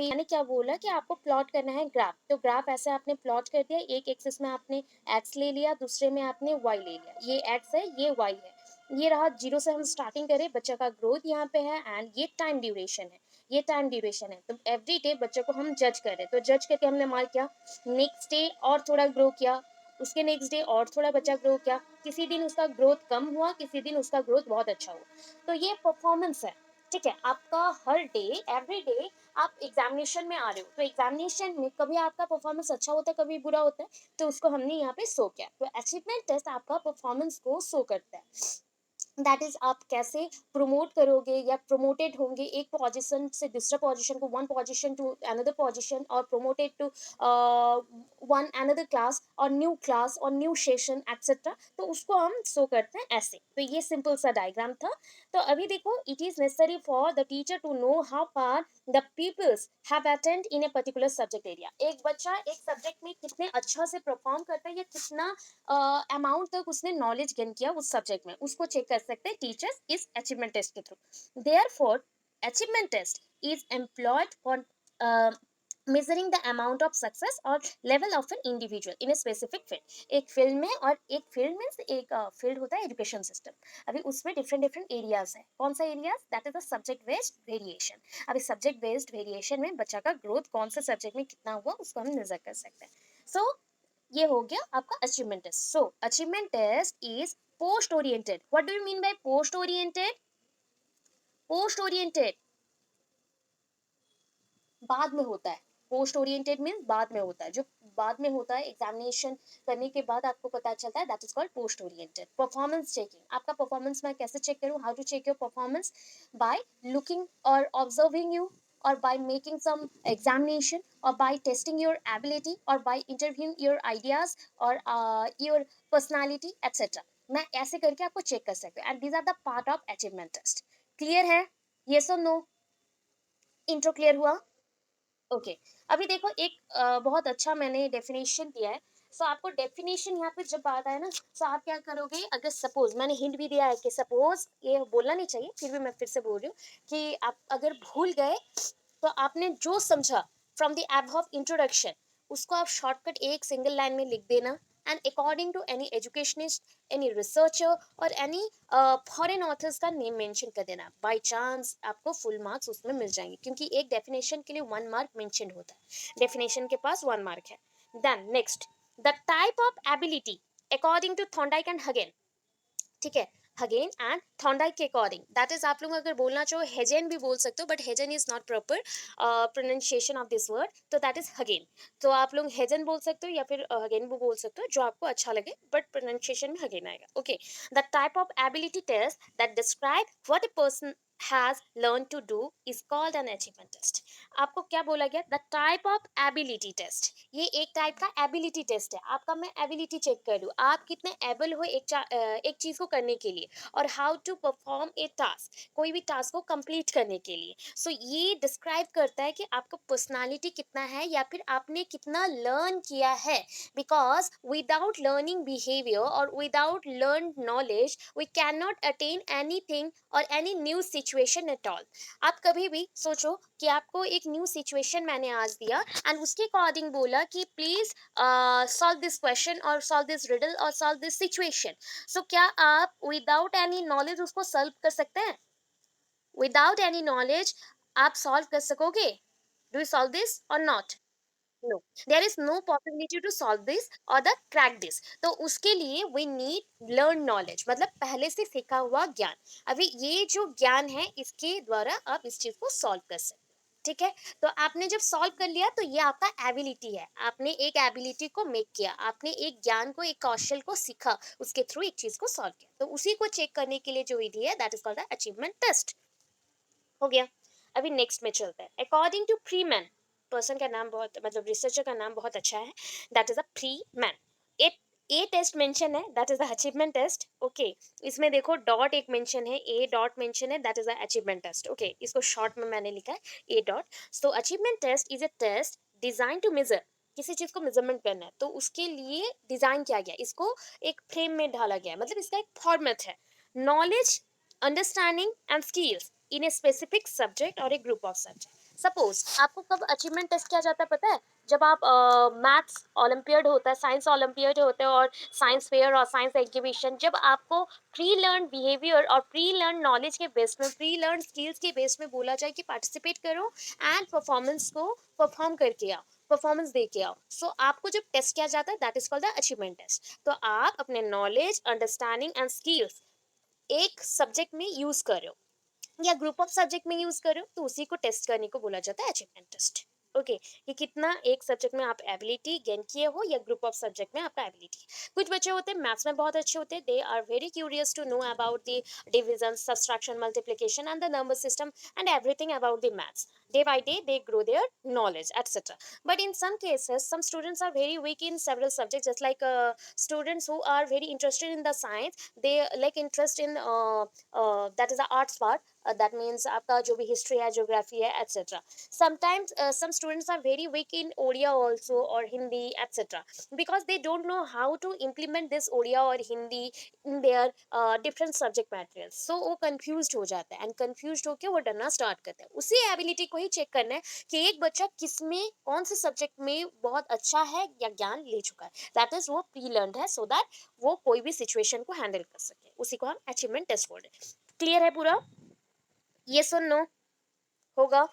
मैंने क्या बोला कि आपको प्लॉट करना है ग्राफ, तो ग्राफ ऐसे आपने प्लॉट कर दिया, एक एक्सिस में आपने एक्स ले लिया, दूसरे में आपने वाई ले लिया, ये एक्स है ये वाई है, ये रहा जीरो से हम स्टार्टिंग करें, बच्चे का ग्रोथ यहाँ पे है एंड ये टाइम ड्यूरेशन है, ये टाइम ड्यूरेशन है। तो एवरी डे बच्चे को हम जज कर रहे हैं, तो जज करके हमने मार्क किया, नेक्स्ट डे और थोड़ा ग्रो किया, उसके नेक्स्ट डे और थोड़ा बच्चा ग्रो किया, किसी दिन उसका ग्रोथ कम हुआ, किसी दिन उसका ग्रोथ बहुत अच्छा हुआ, तो ये परफॉर्मेंस है। ठीक है, आपका हर डे एवरी डे आप एग्जामिनेशन में आ रहे हो, तो एग्जामिनेशन में कभी आपका परफॉर्मेंस अच्छा होता है, कभी बुरा होता है, तो उसको हमने यहाँ पे शो किया। तो अचीवमेंट टेस्ट आपका परफॉर्मेंस को शो करता है, दैट इज आप कैसे प्रमोट करोगे या प्रमोटेड होंगे एक पोजीशन से दूसरा पोजीशन को, one position to another position, और promoted to one another class और न्यू सेशन एक्सेट्रा, तो उसको हम शो करते हैं ऐसे। तो ये सिंपल सा डायग्राम था। तो अभी देखो, it is necessary for the teacher to know how far the peoples have attend in a particular subject area. एक बच्चा एक सब्जेक्ट में कितने अच्छा से परफॉर्म करता है या कितना अमाउंट तक उसने नॉलेज गेन किया उस सब्जेक्ट में, उसको चेक कर सकते हैं टीचर्स इस अचीवमेंट टेस्ट के through. Therefore achievement test is employed for measuring the amount of success or level of an individual in a specific field। एक फील्ड में, और एक फील्ड मीन्स एक फील्ड होता है एजुकेशन सिस्टम, अभी उसमें डिफरेंट डिफरेंट एरियाज है। कौन सा areas? That is the subject based variation. अभी सब्जेक्ट बेस्ड वेरिएशन में बच्चा का ग्रोथ कौन से सब्जेक्ट में कितना हुआ उसको हम मेजर कर सकते हैं। सो ये हो गया आपका achievement test. So achievement test is post oriented. What do you mean by post oriented? Post oriented बाद में होता है। पोस्ट ओरिएंटेड मीन्स बाद में होता है, जो बाद में होता है एग्जामिनेशन करने के बाद आपको पता चलता है, that is called post oriented. Performance checking, आपका परफॉर्मेंस मैं कैसे चेक करूं? How to check your performance? By looking और observing you, or by making some examination, or by testing your ability, or by interviewing your ideas, or your personality etc। मैं ऐसे करके आपको check कर सकते हैं, and these are the part of achievement test। Clear है? yes or no? Intro clear हुआ? Okay. अभी देखो, एक बहुत अच्छा मैंने डेफिनेशन दिया है। सो आपको डेफिनेशन यहाँ पे जब बात आए ना, तो आप क्या करोगे? अगर सपोज मैंने हिंट भी दिया है कि सपोज, ये बोलना नहीं चाहिए, फिर भी मैं फिर से बोल रही हूँ कि आप अगर भूल गए तो आपने जो समझा फ्रॉम द एबव इंट्रोडक्शन, उसको आप शॉर्टकट एक सिंगल लाइन में लिख देना, and according to any educationist, any researcher और एनी फॉरेन ऑथर्स का नेम मेंशन कर देना। बाय चांस आपको फुल मार्क्स उसमें मिल जाएंगे, क्योंकि एक डेफिनेशन के लिए 1 मार्क मेंशन होता है, डेफिनेशन के पास 1 मार्क है। Then next, the type of ability according to Thorndike and Hagen. ठीक है, हगेन एंड थॉर्नडाइक के अकॉर्डिंग, दैट इज आप लोग अगर बोलना चाहो हेजेन भी बोल सकते हो, but Hagen is not proper pronunciation of this word, तो दैट इज हगेन। तो आप लोग हेजेन बोल सकते हो या फिर हगेन भी बोल सकते हो, जो आपको अच्छा लगे, बट प्रोनाउंसिएशन में हगेन आएगा। Okay, the type of ability test that describe what a person has learned to do is called an achievement test। आपको क्या बोला गया? The type of ability test, ये एक टाइप का एबिलिटी टेस्ट है। आपका मैं एबिलिटी चेक कर लूँ, आप कितने एबल हो एक चीज को करने के लिए, और how to perform a task, कोई भी टास्क को कंप्लीट करने के लिए। सो ये डिस्क्राइब करता है कि आपका पर्सनालिटी कितना है, या फिर आपने कितना लर्न किया है। बिकॉज विदाउट लर्निंग बिहेवियर और without learn knowledge we can not attain anything और any new situation at all. आप कभी भी सोचो कि आपको एक न्यू सिचुएशन मैंने आज दिया, एंड उसके अकॉर्डिंग बोला कि प्लीज सॉल्व दिस क्वेश्चन और सॉल्व दिस रिडल और सॉल्व दिस सिचुएशन। सो क्या आप विदाउट एनी नॉलेज उसको सॉल्व कर सकते हैं? विदाउट एनी नॉलेज आप सॉल्व कर सकोगे? डू यू सॉल्व दिस और not? No, there is no possibility to solve this और द क्रैक दिस। तो उसके लिए वी नीड लर्न नॉलेज, मतलब पहले से सीखा हुआ ज्ञान। अभी ये जो ज्ञान है, इसके द्वारा आप इस चीज को सॉल्व कर सकते हो। ठीक है, तो आपने जब सॉल्व कर लिया, तो ये आपका एबिलिटी है, आपने एक एबिलिटी को मेक किया, आपने एक ज्ञान को, एक कौशल को सीखा, उसके थ्रू एक चीज को सॉल्व किया। तो उसी को चेक करने के लिए जो विधि है, that is called the achievement test. हो गया। अभी नेक्स्ट में चलते हैं। अकॉर्डिंग टू फ्रीमैन, पर्सन का नाम बहुत, मतलब रिसर्चर का नाम बहुत अच्छा है, that is a Freeman. A A test mention है, that is the achievement test. Okay, इसमें देखो डॉट एक मेंशन है, ए डॉट मेंशन है, that is the achievement test. Okay, इसको शॉर्ट में मैंने लिखा है A dot. So achievement test is a test design to measure, किसी चीज को मेजरमेंट करना है, तो उसके लिए डिजाइन किया गया, इसको एक फ्रेम में ढाला गया है, मतलब इसका एक फॉर्मेट है। Knowledge, understanding and skills in a specific subject or a group of subject। Suppose आपको कब अचीवमेंट टेस्ट किया जाता है पता है? जब आप मैथ्स ओलंपियड होता है, साइंस ओलंपियड होते हैं, और साइंस फेयर और साइंस एग्जीबिशन, जब आपको प्री लर्न बिहेवियर और प्री लर्न नॉलेज के बेस में, प्री लर्न स्किल्स के बेस में बोला जाए कि पार्टिसिपेट करो एंड परफॉर्मेंस को परफॉर्म करके आओ, परफॉर्मेंस दे के आओ, सो आपको जब टेस्ट किया जाता है that is called the achievement test. तो आप अपने नॉलेज, अंडरस्टैंडिंग एंड स्किल्स एक सब्जेक्ट में यूज कर रहे हो या ग्रुप ऑफ सब्जेक्ट में यूज कर रहे हो, तो उसी को टेस्ट करने को बोला जाता है अचीवमेंट टेस्ट। ओके, कि कितना एक सब्जेक्ट में आप एबिलिटी गेन किए हो या ग्रुप ऑफ सब्जेक्ट में आपका एबिलिटी। कुछ बच्चे होते हैं मैथ्स में बहुत अच्छे होते हैं, they are very curious to know about the division, subtraction, multiplication and the number system and everything about the maths. Day by day they grow their knowledge, etc. But in some cases some students are very weak in several subjects, just like students who are very interested in the science, they like interest in that is the arts part, that means आपका जो भी history है, geography है, etc. Sometimes some students are very weak in odia also or hindi, etc. because they don't know how to implement this odia or hindi in their different subject materials, so वो confused हो जाता है, and confused होके वो डरना start करता है। उसी एबिलिटी को ही चेक करना है कि एक बच्चा किस में, कौन से सब्जेक्ट में बहुत अच्छा है या ज्ञान ले चुका है, दैट इज वो प्री लर्नड है, सो दैट वो कोई भी सिचुएशन को हैंडल कर सके, उसी को हम अचीवमेंट टेस्ट बोल रहे हैं। क्लियर है पूरा? ये सुन नो होगा।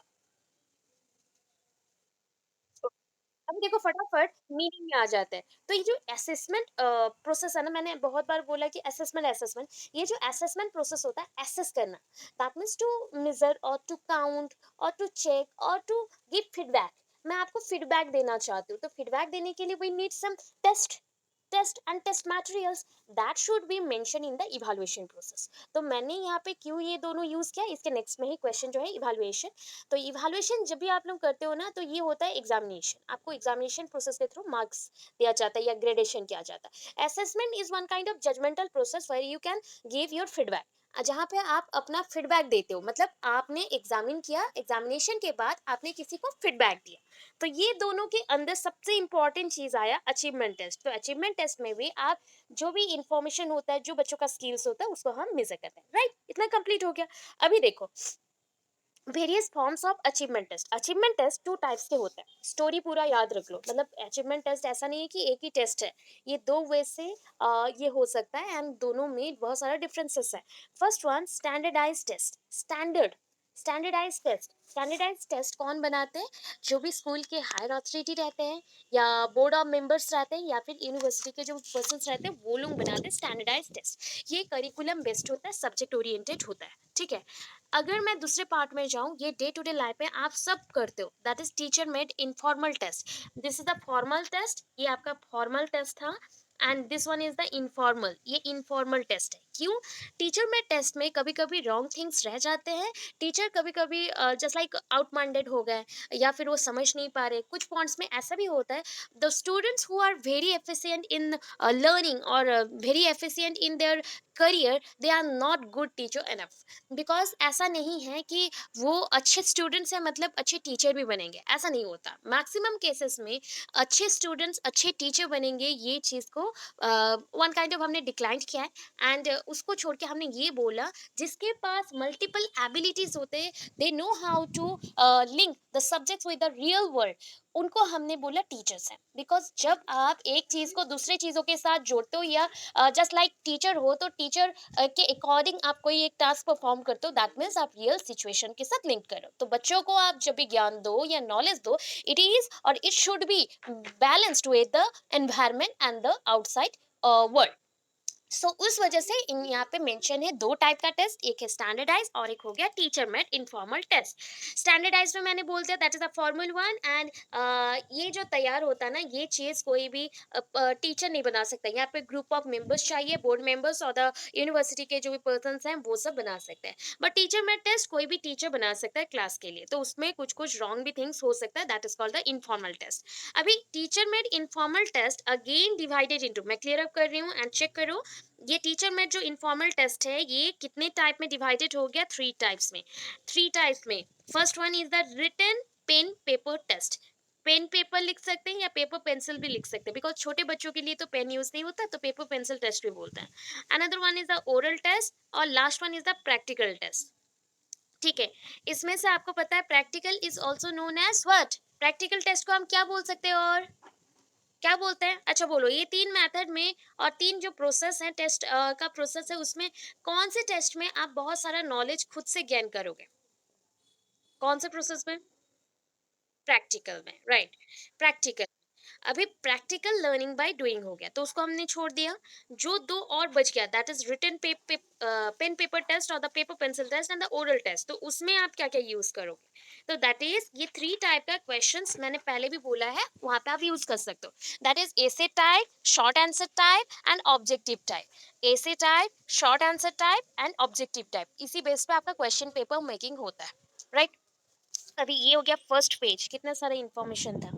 अभी देखो फटाफट मीनिंग में आ जाता है। तो ये जो असेसमेंट प्रोसेस है ना, मैंने बहुत बार बोला कि असेसमेंट असेसमेंट, ये जो असेसमेंट प्रोसेस होता है, असेस करना, दैट मीन्स टू मेजर और टू काउंट और टू चेक और टू गिव फीडबैक। मैं आपको फीडबैक देना चाहती हूँ, तो फीडबैक देने के लिए we need some test, test and test materials that should be mention in the evaluation process. तो मैंने यहाँ पे क्यों ये दोनों यूज किया, इसके नेक्स्ट में ही क्वेश्चन जो है इवैल्यूएशन। तो इवैल्यूएशन जब भी आप लोग करते हो ना, तो ये होता है एग्जामिनेशन, आपको एग्जामिनेशन प्रोसेस के थ्रू मार्क्स दिया जाता है या ग्रेडेशन किया जाता है। Assessment is one kind of judgemental process where you can give your feedback, जहाँ पे आप अपना फीडबैक देते हो, मतलब आपने एग्जामिन किया, एग्जामिनेशन के बाद आपने किसी को फीडबैक दिया। तो ये दोनों के अंदर सबसे इंपॉर्टेंट चीज आया अचीवमेंट टेस्ट। तो अचीवमेंट टेस्ट में भी आप जो भी इंफॉर्मेशन होता है, जो बच्चों का स्किल्स होता है, उसको हम मेजर करते हैं, राइट? इतना कंप्लीट हो गया। अभी देखो various forms of achievement test. Achievement test two types के होते हैं, स्टोरी पूरा याद रख लो, मतलब अचीवमेंट टेस्ट ऐसा नहीं है कि एक ही टेस्ट है, ये दो वे से ये हो सकता है, एंड दोनों में बहुत सारा डिफरेंसेस है। First one standardise test. Standardise test, standardise test कौन बनाते हैं? जो भी स्कूल के हायर अथॉरिटी रहते हैं या बोर्ड ऑफ मेंबर्स रहते हैं या फिर यूनिवर्सिटी के जो पर्सन रहते हैं, वो लोग बनाते हैं स्टैंडर्डाइज टेस्ट। ये करिकुलम बेस्ड होता है, सब्जेक्ट ओरिएंटेड होता है, ठीक है? अगर मैं दूसरे पार्ट में जाऊं, ये डे टू डे लाइफ में आप सब करते हो, that is teacher made informal test. This is the formal test, ये आपका फॉर्मल टेस्ट था, and this one is the informal, ये इनफॉर्मल टेस्ट है। क्यों? टीचर में टेस्ट में कभी कभी रॉन्ग थिंग्स रह जाते हैं, टीचर कभी कभी जस्ट लाइक आउट माइंडेड हो गए, या फिर वो समझ नहीं पा रहे, कुछ पॉइंट्स में ऐसा भी होता है। The students who are very efficient in learning और very efficient in their career, they are not good teacher enough. Because ऐसा नहीं है कि वो अच्छे स्टूडेंट्स हैं मतलब अच्छे टीचर भी बनेंगे, ऐसा नहीं होता। मैक्सिमम केसेस में अच्छे स्टूडेंट्स अच्छे टीचर बनेंगे, ये चीज़ को वन काइंड ऑफ हमने डिक्लाइन किया है, एंड उसको छोड़ के हमने ये बोला जिसके पास मल्टीपल एबिलिटीज होते हैं, they know how to link the subjects with the real world, उनको हमने बोला टीचर्स हैं। बिकॉज जब आप एक चीज़ को दूसरे चीज़ों के साथ जोड़ते हो, या जस्ट लाइक टीचर हो, तो टीचर के अकॉर्डिंग आप कोई एक टास्क परफॉर्म करते हो, दैट मीन्स आप रियल सिचुएशन के साथ लिंक करो। तो बच्चों को आप जब भी ज्ञान दो या नॉलेज दो, इट इज और it should be balanced with the environment and the outside world. So उस वजह से इन यहाँ पे मेंशन है दो टाइप का टेस्ट, एक है स्टैंडर्डाइज और एक हो गया teacher made informal test. Standardise में मैंने बोल दिया that is the formal one, and ये जो तैयार होता है ना, ये चीज कोई भी टीचर नहीं बना सकता, यहाँ पे ग्रुप ऑफ मेंबर्स चाहिए, बोर्ड मेंबर्स और द यूनिवर्सिटी के जो भी पर्सन हैं वो सब बना सकते हैं। बट टीचर मेड टेस्ट कोई भी टीचर बना सकता है क्लास के लिए, तो उसमें कुछ कुछ रॉन्ग भी थिंग्स हो सकता है, that is called the informal test. अभी teacher made informal test again divided into, मैं क्लियर अप कर रही हूँ एंड चेक करो, ये टीचर में जो इनफॉर्मल टेस्ट है, ये कितने टाइप में डिवाइडेड हो गया? थ्री टाइप्स में। थ्री टाइप्स में first one is the written pen paper test. Pen paper लिख सकते हैं या पेपर पेंसिल भी लिख सकते हैं, बिकॉज छोटे बच्चों के लिए तो पेन यूज नहीं होता, तो पेपर पेंसिल टेस्ट भी बोलते हैं। Another one is the oral test, और last one is the practical test. ठीक है। इसमें से आपको पता है practical is also known as what? Practical test को हम क्या बोल सकते हैं और क्या बोलते हैं? अच्छा बोलो, ये 3 मेथड में और 3 जो प्रोसेस है टेस्ट का प्रोसेस है, उसमें कौन से टेस्ट में आप बहुत सारा नॉलेज खुद से गेन करोगे? कौन से प्रोसेस में? प्रैक्टिकल में, राइट। प्रैक्टिकल, अभी प्रैक्टिकल लर्निंग बाय डूइंग हो गया तो उसको हमने छोड़ दिया। जो दो और बच गया that is written pen paper test और the paper pencil test and the oral test, तो उसमें आप क्या क्या यूज करोगे? तो दैट इज ये 3 टाइप का क्वेश्चंस मैंने पहले भी बोला है, वहां पे आप यूज कर सकते हो। That is essay type, short answer type and objective type. Essay type, short answer type and objective type, इसी बेस पे आपका क्वेश्चन पेपर मेकिंग होता है, राइट। अभी ये हो गया फर्स्ट पेज, कितना सारा इंफॉर्मेशन था।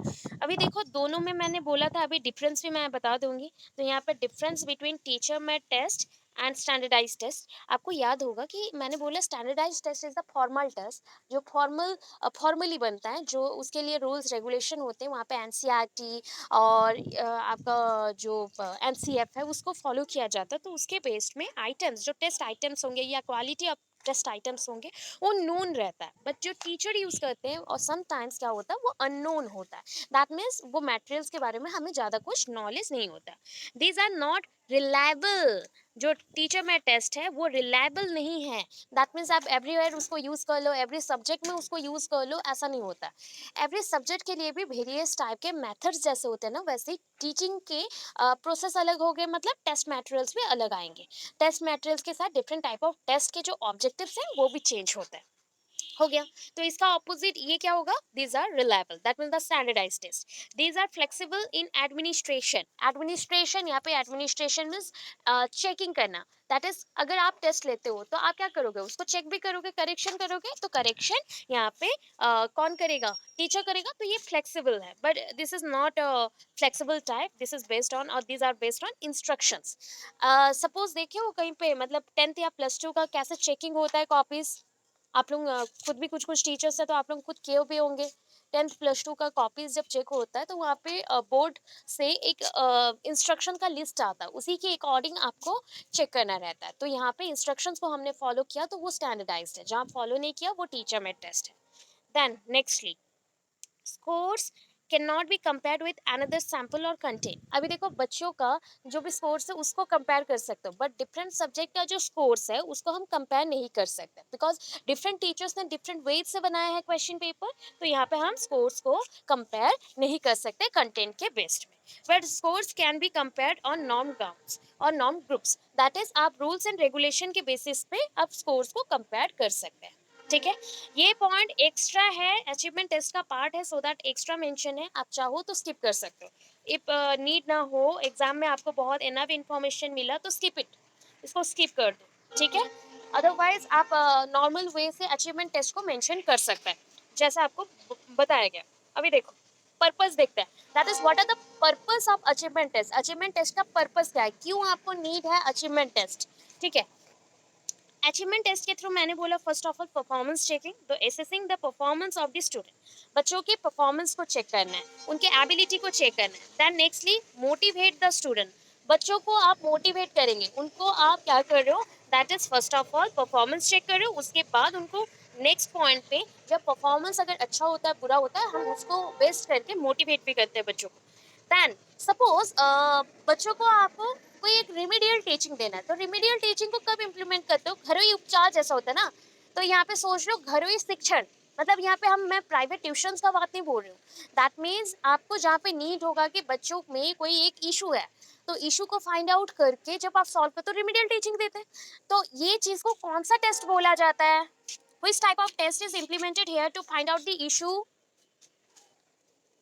अभी देखो दोनों में मैंने बोला था, अभी डिफरेंस भी मैं बता दूंगी। तो यहाँ पे difference between teacher made test and standardise test, आपको याद होगा कि मैंने बोला standardise test is the formal test, जो फॉर्मली बनता है, जो उसके लिए रूल्स रेगुलेशन होते हैं, वहाँ पे एनसीईआरटी और आपका जो एनसीएफ है उसको फॉलो किया जाता है। तो उसके बेस्ड में आइटम्स, जो टेस्ट आइटम्स होंगे या क्वालिटी ऑफ टेस्ट आइटम्स होंगे, वो नोन रहता है, बट जो टीचर यूज करते हैं और समटाइम्स क्या होता है वो अननोन होता है। दैट मीन्स वो मटेरियल्स के बारे में हमें ज़्यादा कुछ नॉलेज नहीं होता। दीज आर नॉट रिलायबल, जो टीचर में टेस्ट है वो रिलायबल नहीं है। दैट मीन्स आप एवरीवेयर उसको यूज कर लो, एवरी सब्जेक्ट में उसको यूज कर लो, ऐसा नहीं होता। एवरी सब्जेक्ट के लिए भी वेरियस टाइप के मेथड्स जैसे होते हैं ना, वैसे ही टीचिंग के प्रोसेस अलग हो गए, मतलब टेस्ट मटेरियल्स भी अलग आएंगे। टेस्ट मटेरियल्स के साथ डिफरेंट टाइप ऑफ टेस्ट के जो ऑब्जेक्टिव्स हैं वो भी चेंज होते हैं। हो गया। तो इसका ऑपोजिट ये क्या होगा? These are reliable, that mean the standardise test. These are flexible in administration. Administration, यहाँ पे एडमिनिस्ट्रेशन मीन्स चेकिंग करना। दैट इज अगर आप टेस्ट लेते हो तो आप क्या करोगे? उसको चेक भी करोगे, करेक्शन करोगे। तो करेक्शन यहाँ पे कौन करेगा? टीचर करेगा। तो ये फ्लेक्सिबल है, but this is not flexible type, this is based on और these are based on instructions. Suppose देखिए वो कहीं पे मतलब 10th या +2 का कैसे चेकिंग होता है कॉपीज, आप लोग खुद भी कुछ कुछ टीचर्स है तो आप लोग खुद किए भी होंगे। 10th +2 का कॉपीज जब चेक होता है तो वहाँ पे बोर्ड से एक इंस्ट्रक्शन का लिस्ट आता है, उसी के अकॉर्डिंग आपको चेक करना रहता है। तो यहाँ पे इंस्ट्रक्शंस को हमने फॉलो किया तो वो स्टैंडर्डाइज्ड है, जहाँ फॉलो नहीं किया वो टीचर मेड टेस्ट है। Then nextly, scores can not be compared with another sample और कंटेंट। अभी देखो बच्चों का जो भी स्कोर्स है उसको कंपेयर कर सकते हो, बट डिफरेंट सब्जेक्ट का जो स्कोर्स है उसको हम कंपेयर नहीं कर सकते, बिकॉज डिफरेंट टीचर्स ने डिफरेंट वेज से बनाया है क्वेश्चन पेपर। तो यहाँ पे हम स्कोर्स को कंपेयर नहीं कर सकते कंटेंट के बेस्ड में। But scores can be compared on norm grounds और नॉर्म ग्रुप्स, दैट इज आप रूल्स एंड रेगुलेशन के बेसिस पे आप स्कोर्स को कंपेयर कर सकते हैं। ठीक है। ये पॉइंट एक्स्ट्रा है, अचीवमेंट टेस्ट का पार्ट है, सो दैट एक्स्ट्रा मेंशन है, आप चाहो तो स्किप कर सकते हो। इफ नीड ना हो, एग्जाम में आपको बहुत इनफ इंफॉर्मेशन मिला तो स्किप इट, इसको स्किप कर दो। ठीक है। अदरवाइज आप नॉर्मल वे से अचीवमेंट टेस्ट को मेंशन कर सकते हैं, जैसा आपको बताया गया। अभी देखो पर्पस देखते हैं, that is what are the purpose of achievement test. Achievement test का पर्पस क्या है, क्यों आपको नीड है अचीवमेंट टेस्ट? ठीक है। अचीवमेंट टेस्ट के थ्रू मैंने बोला first of all performance checking, तो assessing the performance of the student, बच्चों के परफॉर्मेंस को चेक करना है, उनके एबिलिटी को चेक करना है। Then nextly motivate the student, बच्चों को आप मोटिवेट करेंगे, उनको आप क्या कर रहे हो? That is first of all performance check कर रहे हो। उसके बाद उनको नेक्स्ट पॉइंट पे, जब परफॉर्मेंस अगर अच्छा होता है बुरा होता है, हम उसको बेस्ट करके मोटिवेट भी करते हैं बच्चों को। देन सपोज बच्चों को आपको कोई एक रिमीडियल टीचिंग देना है, तो रिमीडियल टीचिंग को कब इम्प्लीमेंट करते हो? घरोई उपचार जैसा होता है ना। तो यहाँ पे सोच लो घरोई शिक्षण, मतलब यहाँ पे मैं प्राइवेट ट्यूशंस का बात नहीं बोल रही हूँ। दैट मीन्स आपको जहाँ पे नीड होगा कि बच्चों में कोई एक इशू है, तो इशू को फाइंड आउट करके जब आप सॉल्व करते हो, रिमीडियल टीचिंग देते हैं। तो ये चीज को कौन सा टेस्ट बोला जाता है? Which type of test is implemented here to find out the issue?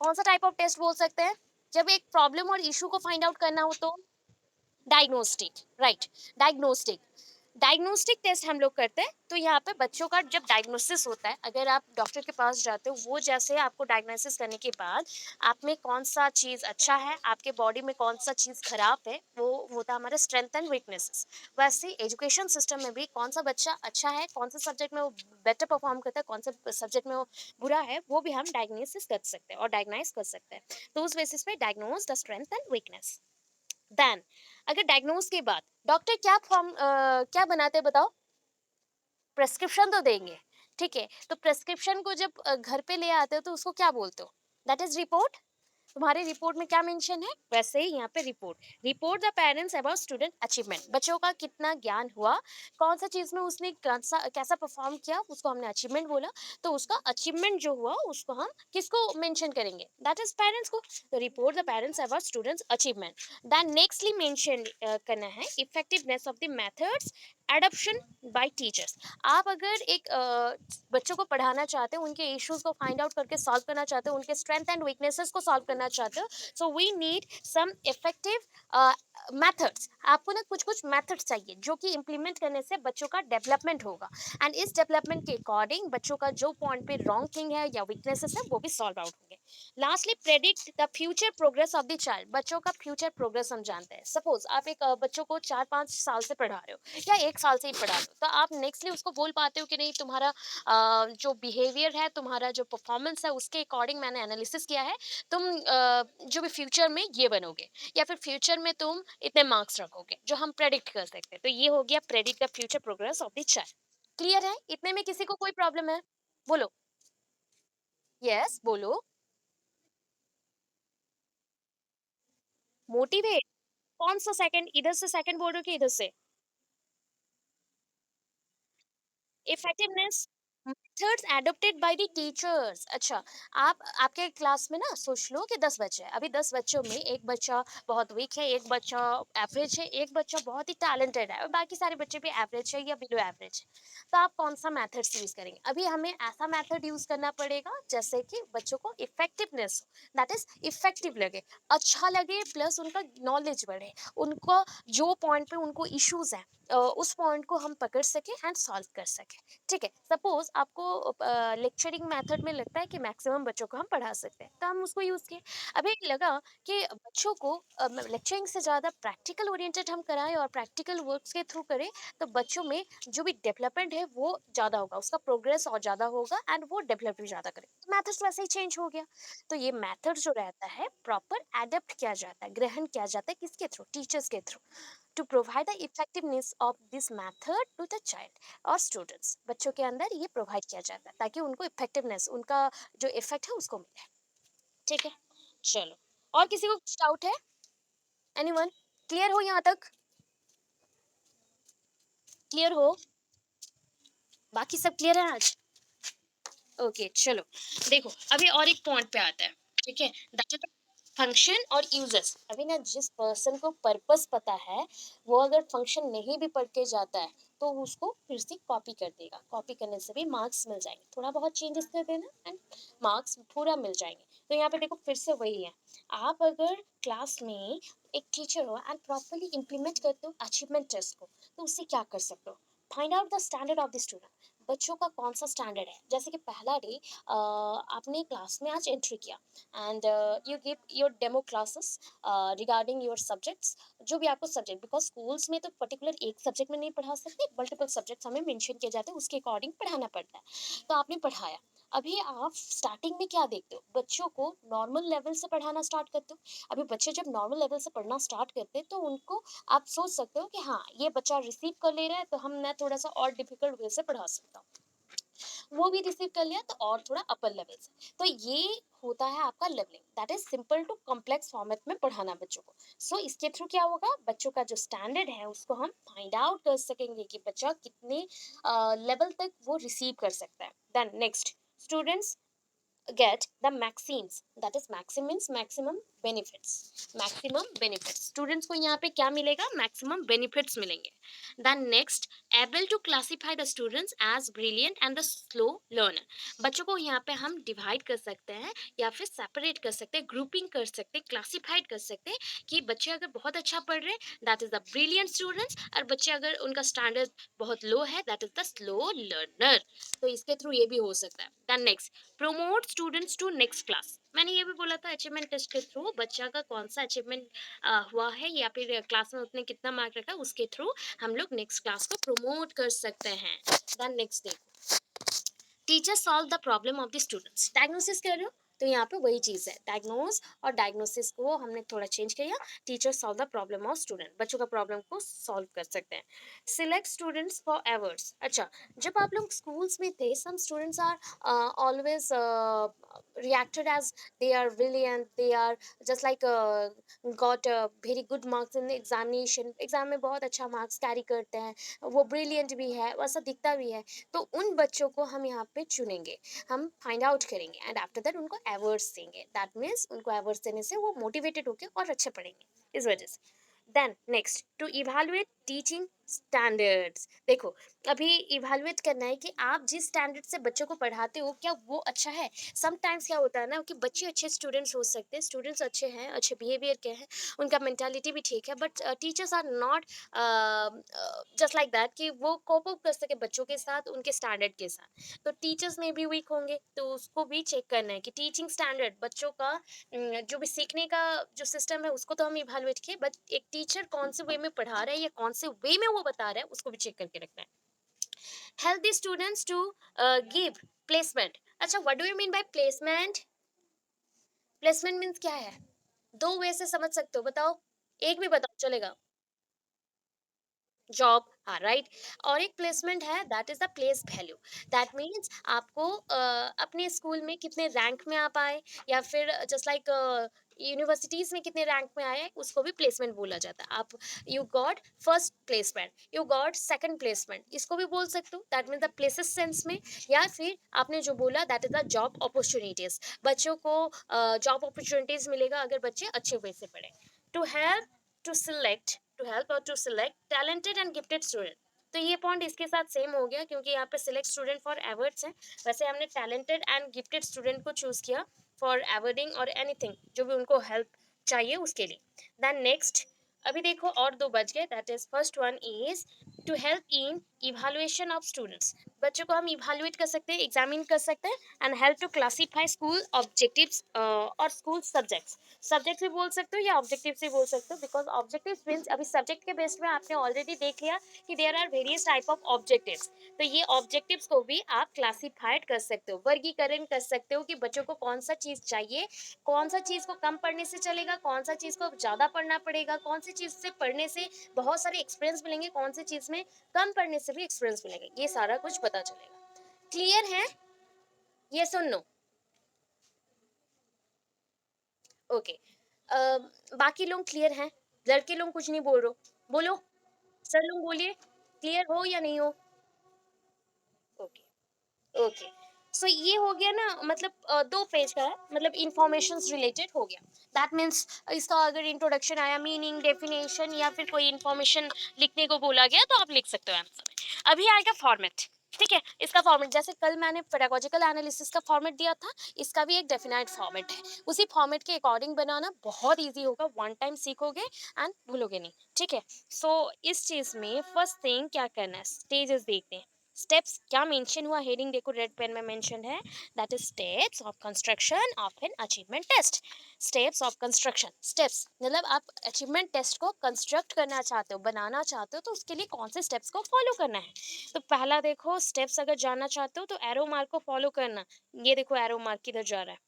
कौन सा टाइप ऑफ टेस्ट बोल सकते हैं जब एक प्रॉब्लम और इशू को फाइंड आउट करना हो? तो diagnostic, right. Diagnostic, diagnostic test हम लोग करते हैं। तो यहाँ पे बच्चों का जब डायग्नोसिस होता है, अगर आप डॉक्टर के पास जाते हो, वो जैसे आपको डायग्नोसिस करने के बाद आप में कौन सा चीज़ अच्छा है, आपके बॉडी में कौन सा चीज़ खराब है, वो होता है हमारा स्ट्रेंथ एंड वीकनेसेस। वैसे एजुकेशन सिस्टम में भी कौन सा बच्चा अच्छा है, कौन सा सब्जेक्ट में वो बेटर परफॉर्म करता है, कौन सा सब्जेक्ट में वो बुरा है, वो भी हम डायग्नोसिस कर सकते हैं और डायग्नाइज कर सकते हैं। तो उस बेसिस पे diagnose the strength and weakness. Then अगर डायग्नोज के बाद डॉक्टर क्या फॉर्म क्या बनाते हैं बताओ? प्रेस्क्रिप्शन तो देंगे। ठीक है? तो प्रिस्क्रिप्शन को जब घर पे ले आते हो तो उसको क्या बोलते हो? That is report. तुम्हारे रिपोर्ट में क्या मेंशन है, वैसे ही यहाँ पे report. Report the parents about student achievement, बच्चों का कितना ज्ञान हुआ, कौन सा चीज में उसने कैसा कैसा परफॉर्म किया, उसको हमने अचीवमेंट बोला। तो उसका अचीवमेंट जो हुआ उसको हम किसको मेंशन करेंगे, दैट इज पेरेंट्स को। तो report the parents about students achievement. Then nextly mention करना है effectiveness of the methods adoption by teachers. आप अगर एक बच्चों को पढ़ाना चाहते हो, उनके इश्यूज को फाइंड आउट करके सॉल्व करना चाहते हो, उनके स्ट्रेंथ एंड वीकनेसेस को सॉल्व करना चाहते हो, so we need some effective methods. आपको ना कुछ कुछ मेथड्स चाहिए जो कि इम्प्लीमेंट करने से बच्चों का डेवलपमेंट होगा, एंड इस डेवलपमेंट के अकॉर्डिंग बच्चों का जो पॉइंट पे रॉन्ग थिंग है या वीकनेसेस है वो भी सॉल्व आउट होंगे। Lastly predict the future progress of the child. बच्चों का फ्यूचर प्रोग्रेस हम जानते हैं। सपोज आप एक बच्चों को 4-5 साल से पढ़ा रहे हो या 1 साल से ही पढ़ा रहे हो, तो आप नेक्स्टली उसको बोल पाते हो कि नहीं, तुम्हारा जो बिहेवियर है, तुम्हारा जो परफॉर्मेंस है, उसके अकॉर्डिंग मैंने एनालिसिस किया है, तुम जो भी फ्यूचर में ये बनोगे, या फिर फ्यूचर में तुम इतने मार्क्स रखोगे, जो हम प्रेडिक्ट कर सकते हैं। तो ये हो गया predict the future progress of the child. Clear है? इतने में किसी को कोई प्रॉब्लम है? बोलो। यस, बोलो। मोटिवेट। कौन सा सेकंड, इधर से सेकंड बोल रहे हो कि इधर से? Effectiveness methods adopted by the teachers. अच्छा, आप आपके क्लास में ना सोच लो कि 10 बच्चे हैं। अभी 10 बच्चों में एक बच्चा बहुत वीक है, एक बच्चा एवरेज है, एक बच्चा बहुत ही टैलेंटेड है, और बाकी सारे बच्चे भी एवरेज है या बिलो एवरेज है। तो आप कौन सा मेथड यूज करेंगे? अभी हमें ऐसा मेथड यूज करना पड़ेगा जैसे कि बच्चों को इफेक्टिवनेस, दैट इज इफेक्टिव लगे, अच्छा लगे, प्लस उनका नॉलेज बढ़े, उनको जो पॉइंट पे उनको इश्यूज हैं उस पॉइंट को हम पकड़ सके एंड सॉल्व कर सके। ठीक है, सपोज आपको लेक्चरिंग मेथड में लगता है कि मैक्सिमम बच्चों को हम पढ़ा सकते हैं, तो हम उसको यूज किए। अभी लगा कि बच्चों को लेक्चरिंग से ज्यादा प्रैक्टिकल ओरिएंटेड हम कराएं और प्रैक्टिकल वर्क्स के थ्रू करें, तो बच्चों में जो भी डेवलपमेंट है वो ज्यादा होगा, उसका प्रोग्रेस और ज्यादा होगा, एंड वो डेवलप भी ज्यादा करें। तो मैथड्स वैसे ही चेंज हो गया। तो ये मैथड जो रहता है प्रॉपर एडेप्ट किया जाता है, ग्रहण किया जाता है, किसके थ्रू? टीचर्स के through, to provide the effectiveness of this method to the child और students। बच्चों के अंदर ये प्रोवाइड किया जाता है ताकि उनको इफेक्टिवनेस, उनका जो इफेक्ट है उसको मिले। ठीक है, चलो। और किसी को कुछ डाउट है? एनीवन? क्लियर हो यहाँ तक? क्लियर हो? बाकी सब क्लियर है आज? ओके, चलो। देखो, अभी और एक पॉइंट पे आता है। ठीक है, दैट इज फंक्शन और यूजेस। अभी ना जिस पर्सन को पर्पस पता है, वो अगर फंक्शन नहीं भी पढ़ के जाता है तो उसको फिर से कॉपी कर देगा। कॉपी करने से भी मार्क्स मिल जाएंगे, थोड़ा बहुत चेंजेस कर देना एंड मार्क्स पूरा मिल जाएंगे। तो यहाँ पे देखो फिर से वही है। आप अगर क्लास में एक टीचर हो एंड प्रॉपरली इम्प्लीमेंट करते हो अचीवमेंट टेस्ट को, तो उससे क्या कर सकते हो? Find out the standard of the student. बच्चों का कौन सा स्टैंडर्ड है? जैसे कि पहला डे आपने क्लास में आज एंट्री किया and you give your demo classes regarding your subjects, जो भी आपको सब्जेक्ट, बिकॉज स्कूल्स में तो पर्टिकुलर एक सब्जेक्ट में नहीं पढ़ा सकते, मल्टीपल सब्जेक्ट्स हमें मेंशन किए जाते हैं, उसके अकॉर्डिंग पढ़ाना पड़ता है। तो आपने पढ़ाया। अभी आप स्टार्टिंग में क्या देखते हो? बच्चों को नॉर्मल लेवल से पढ़ाना स्टार्ट करते हो। अभी बच्चे जब नॉर्मल लेवल से पढ़ना स्टार्ट करते हैं तो उनको आप सोच सकते हो कि हाँ, ये बच्चा रिसीव कर ले रहा है, तो हम मैं थोड़ा सा और डिफिकल्ट वे से पढ़ा सकता हूँ। वो भी रिसीव कर लिया तो और थोड़ा अपर लेवल से। तो ये होता है आपका levelling, that is simple to complex format में पढ़ाना बच्चों को। इसके थ्रू क्या होगा? बच्चों का जो स्टैंडर्ड है उसको हम फाइंड आउट कर सकेंगे कि बच्चा कितने लेवल तक वो रिसीव कर सकता है। Then next, students get the maxims, that is maxim means maximum benefits students को यहाँ पे क्या मिलेगा? maximum benefits मिलेंगे। then next, able to classify the students as brilliant and the slow learner। बच्चों को यहाँ पे हम डिवाइड कर सकते हैं या फिर सेपरेट कर सकते हैं, ग्रुपिंग कर सकते हैं, क्लासिफाइड कर सकते हैं कि बच्चे अगर बहुत अच्छा पढ़ रहे हैं that is the brilliant students, और बच्चे अगर उनका स्टैंडर्ड बहुत लो है that is the slow learner. तो इसके थ्रू ये भी हो सकता है। Then next, promote students to next class. मैंने ये भी बोला था अचीवमेंट टेस्ट के थ्रू बच्चा का कौन सा अचीवमेंट हुआ है या फिर क्लास में उसने कितना मार्क रखा, उसके थ्रू हम लोग नेक्स्ट क्लास को प्रमोट कर सकते हैं। देन नेक्स्ट देखो, teacher solve the problem of the students. Diagnosis कर रहे हो, तो यहाँ पे वही चीज़ है, डायग्नोज और डायग्नोसिस को हमने थोड़ा चेंज किया। Teacher solve the problem of student, बच्चों का प्रॉब्लम को सॉल्व कर सकते हैं। Select students for hours. अच्छा, जब आप लोग स्कूल्स में थे, some students are always reacted as they are brilliant, they are just like got very good marks in the examination, exam में बहुत अच्छा मार्क्स कैरी करते हैं, वो ब्रिलियंट भी है, वैसा दिखता भी है। तो उन बच्चों को हम यहाँ पे चुनेंगे, हम फाइंड आउट करेंगे एंड आफ्टर दैट उनको अवार्ड्स देंगे। दैट मीन्स उनको अवार्ड्स देने से वो मोटिवेटेड होकर और अच्छे पढ़ेंगे, इस वजह से। Then next, to evaluate teaching standards. देखो, अभी इवेलुएट करना है कि आप जिस स्टैंडर्ड से बच्चों को पढ़ाते हो क्या वो अच्छा है। समटाइम्स क्या होता है ना कि बच्चे अच्छे स्टूडेंट्स हो सकते हैं, स्टूडेंट्स अच्छे हैं, अच्छे बिहेवियर के हैं, उनका मेंटालिटी भी ठीक है, but teachers are not just like that कि वो कोप अप कर सके बच्चों के साथ, उनके स्टैंडर्ड के साथ। तो टीचर्स में भी वीक होंगे, तो उसको भी चेक करना है कि टीचिंग स्टैंडर्ड बच्चों का जो भी सीखने का जो सिस्टम है उसको तो हम इवेलुएट किए, बट एक टीचर कौन से वे में पढ़ा रहा है या कौन से वे में वो बता रहा है उसको भी चेक करके रखना है। Help the students to give placement. अच्छा, what do you mean by placement? Placement means क्या है? दो वे से समझ सकते हो, बताओ, एक भी बताओ चलेगा। जॉब, हाँ राइट। और एक प्लेसमेंट है, that is the place value. That means आपको अपने स्कूल में कितने रैंक में आप आए, या फिर जस्ट लाइक यूनिवर्सिटीज में कितने रैंक में आए, उसको भी प्लेसमेंट बोला जाता है। आप you got first placement, you got second placement, इसको भी बोल सकते हो, that means the places sense में। या फिर आपने जो बोला that is the job opportunities, बच्चों को जॉब अपॉर्चुनिटीज मिलेगा अगर बच्चे अच्छे वे से पढ़े। To help to select, to help और to select talented and gifted student. तो ये पॉइंट इसके साथ सेम हो गया, क्योंकि यहाँ पे सिलेक्ट स्टूडेंट फॉर अवार्ड्स है, वैसे हमने टैलेंटेड एंड गिफ्टेड स्टूडेंट को चूज किया फॉर अवार्डिंग और एनीथिंग जो भी उनको हेल्प चाहिए उसके लिए। देन नेक्स्ट, अभी देखो और दो बच गए, that is first one is to help in evaluation of students. बच्चों को हम इवेल्युएट कर सकते हैं, एग्जामिन कर सकते हैं, and help to classify school objectives और स्कूल सब्जेक्ट्स। सब्जेक्ट भी बोल सकते हो या ऑब्जेक्टिव से बोल सकते हो, बिकॉज ऑब्जेक्टिव मीन्स अभी सब्जेक्ट के बेस में आपने ऑलरेडी देख लिया कि there are various type of objectives. तो ये ऑब्जेक्टिव्स को भी आप क्लासिफाइड कर सकते हो, वर्गीकरण कर सकते हो कि बच्चों को कौन सा चीज चाहिए, कौन सा चीज को कम पढ़ने से चलेगा, कौन सा चीज को ज्यादा पढ़ना पड़ेगा, कौन सी चीज से पढ़ने से बहुत सारे एक्सपीरियंस मिलेंगे, कौन सी चीज में कम पढ़ने से भी एक्सपीरियंस मिलेंगे, ये सारा कुछ पता चलेगा। क्लियर है? ये सुन लो। ओके, बाकी लोग क्लियर हैं? लड़के लोग कुछ नहीं बोल रहे हो, बोलो। सर लोग बोलिए, क्लियर हो या नहीं हो? Okay, okay. सो ये हो गया ना, मतलब दो पेज का है, मतलब इंफॉर्मेशन रिलेटेड हो गया। दैट मीन्स इसका अगर इंट्रोडक्शन आया, मीनिंग, डेफिनेशन या फिर कोई इंफॉर्मेशन लिखने को बोला गया तो आप लिख सकते हो आंसर में। अभी आएगा फॉर्मेट। ठीक है, इसका फॉर्मेट जैसे कल मैंने पेडागोजिकल एनालिसिस का फॉर्मेट दिया था, इसका भी एक डेफिनाइट फॉर्मेट है। उसी फॉर्मेट के अकॉर्डिंग बनाना बहुत इजी होगा, वन टाइम सीखोगे एंड भूलोगे नहीं। ठीक है, सो इस चीज में फर्स्ट थिंग क्या करना है, स्टेजेस देखते हैं। स्टेप्स क्या मेंशन हुआ, हेडिंग देखो रेड पेन में मेंशन है, that is steps of construction of an achievement test. Steps of construction, steps मतलब आप अचीवमेंट टेस्ट को कंस्ट्रक्ट करना चाहते हो, बनाना चाहते हो, तो उसके लिए कौन से स्टेप्स को फॉलो करना है। तो पहला देखो, स्टेप्स अगर जानना चाहते हो तो एरो मार्क को फॉलो करना। ये देखो एरो मार्क किधर जा रहा है,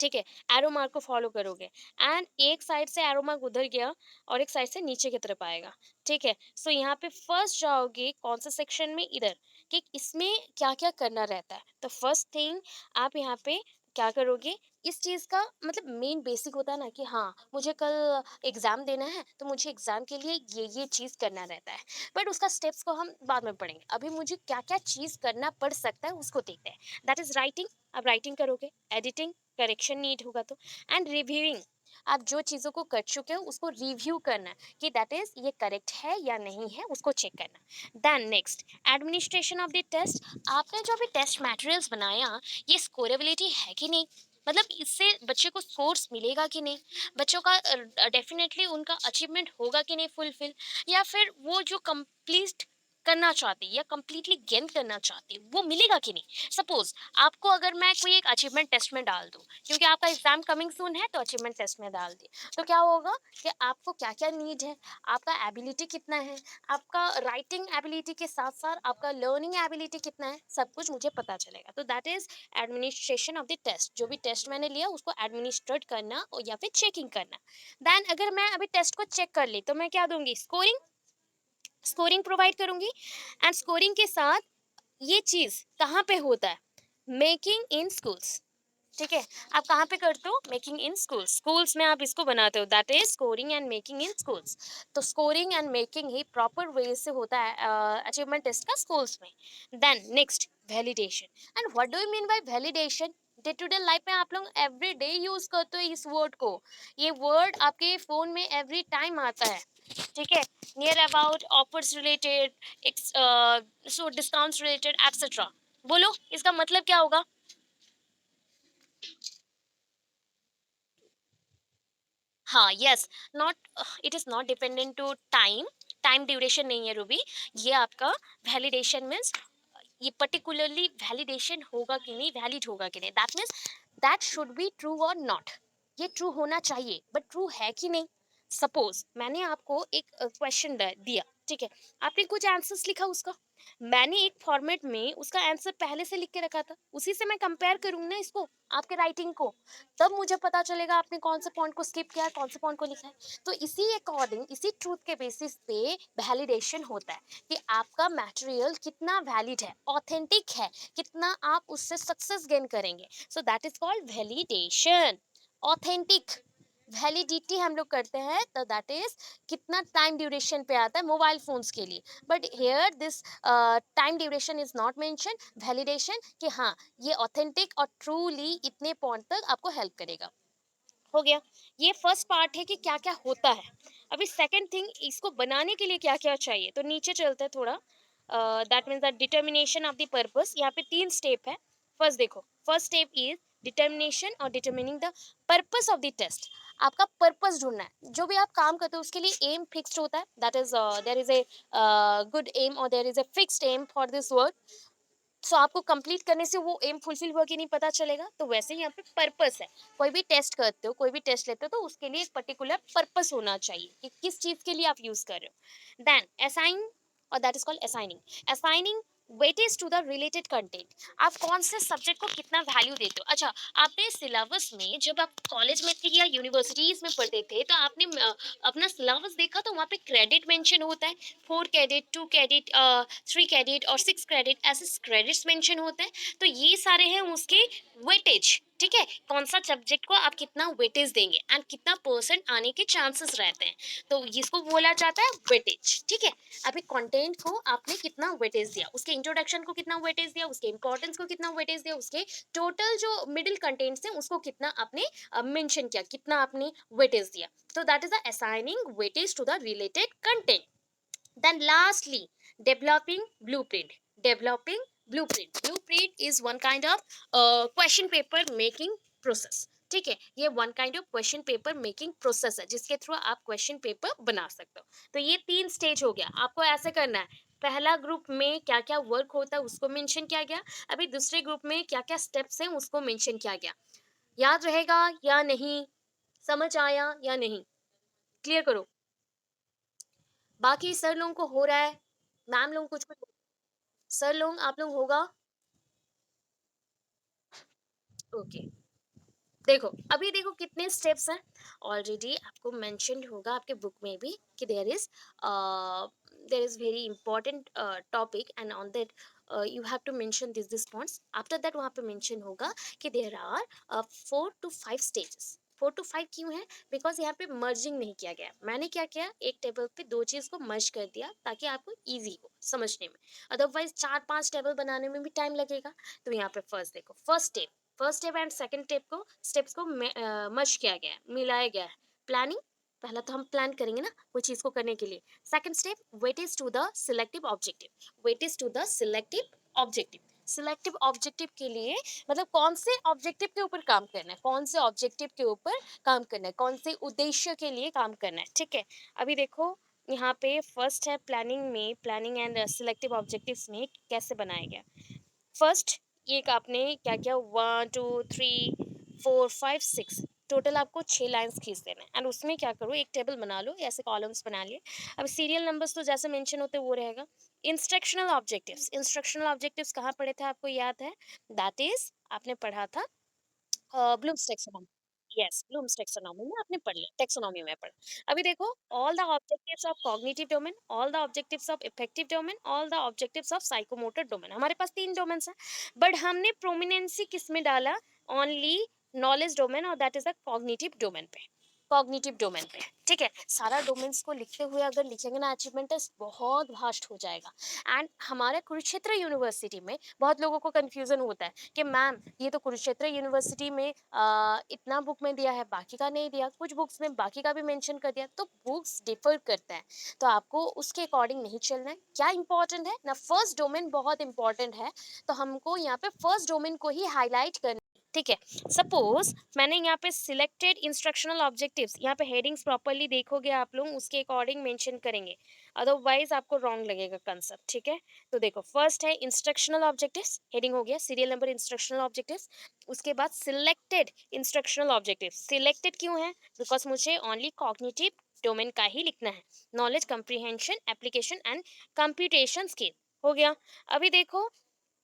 ठीक है, एरो मार्क को फॉलो करोगे एंड एक साइड से एरो मार्क उधर गया और एक साइड से नीचे की तरफ आएगा। ठीक है, सो यहाँ पे फर्स्ट जाओगे कौन सा सेक्शन में, इधर, कि इसमें क्या क्या करना रहता है। तो फर्स्ट थिंग आप यहाँ पे क्या करोगे, इस चीज का मतलब मेन बेसिक होता है ना कि हाँ मुझे कल एग्जाम देना है तो मुझे एग्जाम के लिए ये चीज करना रहता है, बट उसका स्टेप्स को हम बाद में पढ़ेंगे। अभी मुझे क्या क्या चीज करना पड़ सकता है उसको देखते हैं। दैट इज राइटिंग, आप राइटिंग करोगे, एडिटिंग, करेक्शन नीड होगा तो, एंड रिव्यूइंग, आप जो चीज़ों को कर चुके हो उसको रिव्यू करना कि दैट इज ये करेक्ट है या नहीं है, उसको चेक करना। Then next, administration of the test. आपने जो भी टेस्ट मटेरियल्स बनाया, ये स्कोरेबिलिटी है कि नहीं, मतलब इससे बच्चे को स्कोर्स मिलेगा कि नहीं, बच्चों का डेफिनेटली उनका अचीवमेंट होगा कि नहीं फुलफिल, या फिर वो जो कंप्लीट करना चाहती या कंप्लीटली गेन करना चाहती, वो मिलेगा कि नहीं? सपोज आपको अगर मैं कोई एक अचीवमेंट टेस्ट में डाल दूं, क्योंकि आपका एग्जाम कमिंग सून है, तो अचीवमेंट टेस्ट में डाल दी, तो क्या होगा कि आपको क्या क्या नीड है, आपका एबिलिटी कितना है, आपका राइटिंग एबिलिटी के साथ साथ आपका लर्निंग एबिलिटी कितना है, सब कुछ मुझे पता चलेगा। तो that is administration of the test. जो भी टेस्ट मैंने लिया उसको एडमिनिस्ट्रेट करना और या फिर चेकिंग करना। देन अगर मैं अभी टेस्ट को चेक कर ली, तो मैं क्या दूंगी? स्कोरिंग। स्कोरिंग प्रोवाइड करूंगी। एंड स्कोरिंग के साथ ये चीज कहाँ पे होता है? Making in schools. ठीक है, आप कहाँ पे करते हो? Making in schools. स्कूल्स में आप इसको बनाते हो, that is scoring and making in schools. तो स्कोरिंग एंड मेकिंग ही प्रॉपर वे से होता है अचीवमेंट टेस्ट का स्कूल्स में। Then next, validation. And what do you mean by validation? Day to day life में आप लोग एवरी डे यूज करते हो इस वर्ड को। ये वर्ड आपके फोन में एवरी टाइम आता है। ठीक है, near about, offers related, so discounts related etcetera. बोलो इसका मतलब क्या होगा? हाँ, yes. Not, it is not dependent to time. Time duration नहीं है रूबी। ये आपका वैलिडेशन मीन्स ये पर्टिकुलरली वैलिडेशन होगा कि नहीं, वैलिड होगा कि नहीं, that means that should be true और नॉट। ये ट्रू होना चाहिए, बट ट्रू है कि नहीं? सपोज मैंने आपको एक क्वेश्चन दिया, ठीक है, आपने कुछ आंसर्स लिखा उसका, मैंने एक फॉर्मेट में उसका आंसर पहले से लिख के रखा था, उसी से मैं कंपेयर करूंगी ना इसको, आपके राइटिंग को, तब मुझे पता चलेगा आपने कौन से पॉइंट को स्किप किया है, कौन से पॉइंट को लिखा है। तो इसी अकॉर्डिंग, इसी ट्रूथ के बेसिस पे वैलिडेशन होता है कि आपका मटेरियल कितना वैलिड है, ऑथेंटिक है, कितना आप उससे सक्सेस गेन करेंगे। So that is called validation. Authentic validity हम लोग करते हैं, तो दैट इज कितना टाइम ड्यूरेशन पे आता है मोबाइल फोन्स के लिए, but here this time duration is not mention. Validation कि हाँ, ये ऑथेंटिक और ट्रूली इतने पॉइंट तक आपको हेल्प करेगा। हो गया। ये फर्स्ट पार्ट है कि क्या क्या होता है। अभी सेकंड थिंग, इसको बनाने के लिए क्या क्या चाहिए, तो नीचे चलते हैं थोड़ा। That means the determination of the purpose. यहाँ पे 3 स्टेप है। फर्स्ट देखो, फर्स्ट स्टेप इज डिटर्मिनेशन और determining the purpose of the test. आपका पर्पस ढूंढना है। जो भी आप काम करते हो उसके लिए एम फिक्स्ड होता है, that is there is a good aim और there is a fixed aim for this work. So आपको कंप्लीट करने से वो एम फुलफिल हुआ कि नहीं पता चलेगा। तो वैसे ही यहाँ पे पर्पस है। कोई भी टेस्ट करते हो, कोई भी टेस्ट लेते हो, तो उसके लिए एक पर्टिकुलर पर्पस होना चाहिए कि किस चीज के लिए आप यूज कर रहे हो। देन असाइन, और that is called assigning. Assigning weightage to the related content. आप कौन से सब्जेक्ट को कितना वैल्यू देते हो। अच्छा, आपने सिलेबस में, जब आप कॉलेज में थे या यूनिवर्सिटीज में पढ़ते थे, तो आपने अपना सिलेबस देखा, तो वहाँ पे क्रेडिट मेंशन होता है। 4 क्रेडिट, 2 क्रेडिट, 3 क्रेडिट और 6 क्रेडिट, ऐसे क्रेडिट्स मेंशन होते हैं। तो ये सारे हैं उसके वेटेज। ठीक है, कौन सा सब्जेक्ट को आप कितना वेटेज देंगे एंड कितना परसेंट आने के चांसेस रहते हैं, तो इसको बोला जाता है वेटेज। ठीक है, अभी कंटेंट को आपने कितना वेटेज दिया, उसके इंट्रोडक्शन को कितना वेटेज दिया, उसके इंपॉर्टेंस को कितना वेटेज दिया, उसके टोटल जो मिडिल कंटेंट्स हैं उसको कितना आपने मेंशन किया, कितना आपने वेटेज दिया। तो that is the assigning weightage to the related content. Then lastly, developing blueprint. Developing blueprint. Blueprint is one kind of question paper making process. ठीक है, ये one kind of question paper making process है जिसके through आप question paper बना सकते हो। तो ये 3 स्टेज हो गया। आपको ऐसे करना है, पहला ग्रुप में क्या क्या वर्क होता है उसको मेंशन किया गया, अभी दूसरे ग्रुप में क्या क्या स्टेप्स हैं उसको मेंशन किया गया। याद रहेगा या नहीं, समझ आया या नहीं, क्लियर करो। बाकी सर लोगों को हो रहा है, मैम लोग कुछ कुछ, सर लोग आप लोग होगा। ओके, देखो अभी देखो कितने स्टेप्स हैं। ऑलरेडी आपको मेंशन्ड होगा आपके बुक में भी कि there is very important topic and on that you have to mention this points. After that वहाँ पे मेंशन होगा कि there are 4 to 5 stages. 4 to 5 क्यों है? बिकॉज यहाँ पे मर्जिंग नहीं किया गया। मैंने क्या किया, एक टेबल पे 2 चीज को मर्ज कर दिया ताकि आपको इजी हो समझने में। अदरवाइज 4-5 टेबल बनाने में भी टाइम लगेगा। तो यहाँ पे फर्स्ट देखो, first step and second steps को मर्ज किया गया है, मिलाया गया है। प्लानिंग, पहला तो हम प्लान करेंगे ना कोई चीज को करने के लिए। Second step, weightage to the selective objective. Weightage to the selective objective. Selective objective के लिए मतलब कौन से ऑब्जेक्टिव के ऊपर काम करना है, कौन से ऑब्जेक्टिव के ऊपर काम करना है, कौन से उद्देश्य के लिए काम करना है। ठीक है, अभी देखो यहाँ पे फर्स्ट है प्लानिंग में, प्लानिंग एंड सिलेक्टिव ऑब्जेक्टिव्स में कैसे बनाया गया। फर्स्ट ये आपने क्या किया, 1 2 3 4 5 6, टोटल आपको 6 लाइंस खींच देना है एंड उसमें क्या करो, एक टेबल बना लो, ऐसे कॉलम्स बना लिए। अब सीरियल नंबर्स तो जैसे मेंशन होते वो रहेगा। इंस्ट्रक्शनल ऑब्जेक्टिव्स, इंस्ट्रक्शनल ऑब्जेक्टिव्स कहाँ पढ़े थे आपको याद है, दैट इज आपने पढ़ा था Bloom's taxonomy. Yes, Bloom's taxonomy में आपने पढ़ लिया, टैक्सोनॉमी में पढ़ा। अभी देखो, all the objectives of cognitive domain, all the objectives of effective domain, all the objectives of psychomotor domain, हमारे पास 3 डोमेन्स हैं, बट हमने प्रोमिनेंसी किस में डाला, ओनली नॉलेज डोमेन, और that is the cognitive domain पे, कॉग्निटिव डोमेन पे। ठीक है, सारा डोमेन्स को लिखते हुए अगर लिखेंगे ना, अचीवमेंट टेस्ट बहुत वास्ट हो जाएगा। एंड हमारे कुरुक्षेत्र यूनिवर्सिटी में बहुत लोगों को कंफ्यूजन होता है कि मैम ये तो कुरुक्षेत्र यूनिवर्सिटी में इतना बुक में दिया है, बाकी का नहीं दिया, कुछ बुक्स में बाकी का भी मेंशन कर दिया, तो बुक्स डिफर करते हैं, तो आपको उसके अकॉर्डिंग नहीं चलना है। क्या इंपॉर्टेंट है ना, फर्स्ट डोमेन बहुत इंपॉर्टेंट है, तो हमको यहाँ पे फर्स्ट डोमेन को ही हाईलाइट करना है। ठीक है, सपोज मैंने यहाँ पे सिलेक्टेड इंस्ट्रक्शनल ऑब्जेक्टिव्स, यहाँ पे हेडिंग्स प्रॉपरली देखोगे आप लोग, उसके अकॉर्डिंग मेंशन करेंगे, अदरवाइज आपको रॉन्ग लगेगा कंसेप्ट। ठीक है, तो देखो फर्स्ट है इंस्ट्रक्शनल ऑब्जेक्टिव्स, हेडिंग हो गया सीरियल नंबर इंस्ट्रक्शनल ऑब्जेक्टिव्स। उसके बाद सिलेक्टेड इंस्ट्रक्शनल ऑब्जेक्टिव्स, सिलेक्टेड क्यों है, बिकॉज मुझे ओनली कॉग्निटिव डोमेन का ही लिखना है, knowledge comprehension application and computation skill हो गया। अभी देखो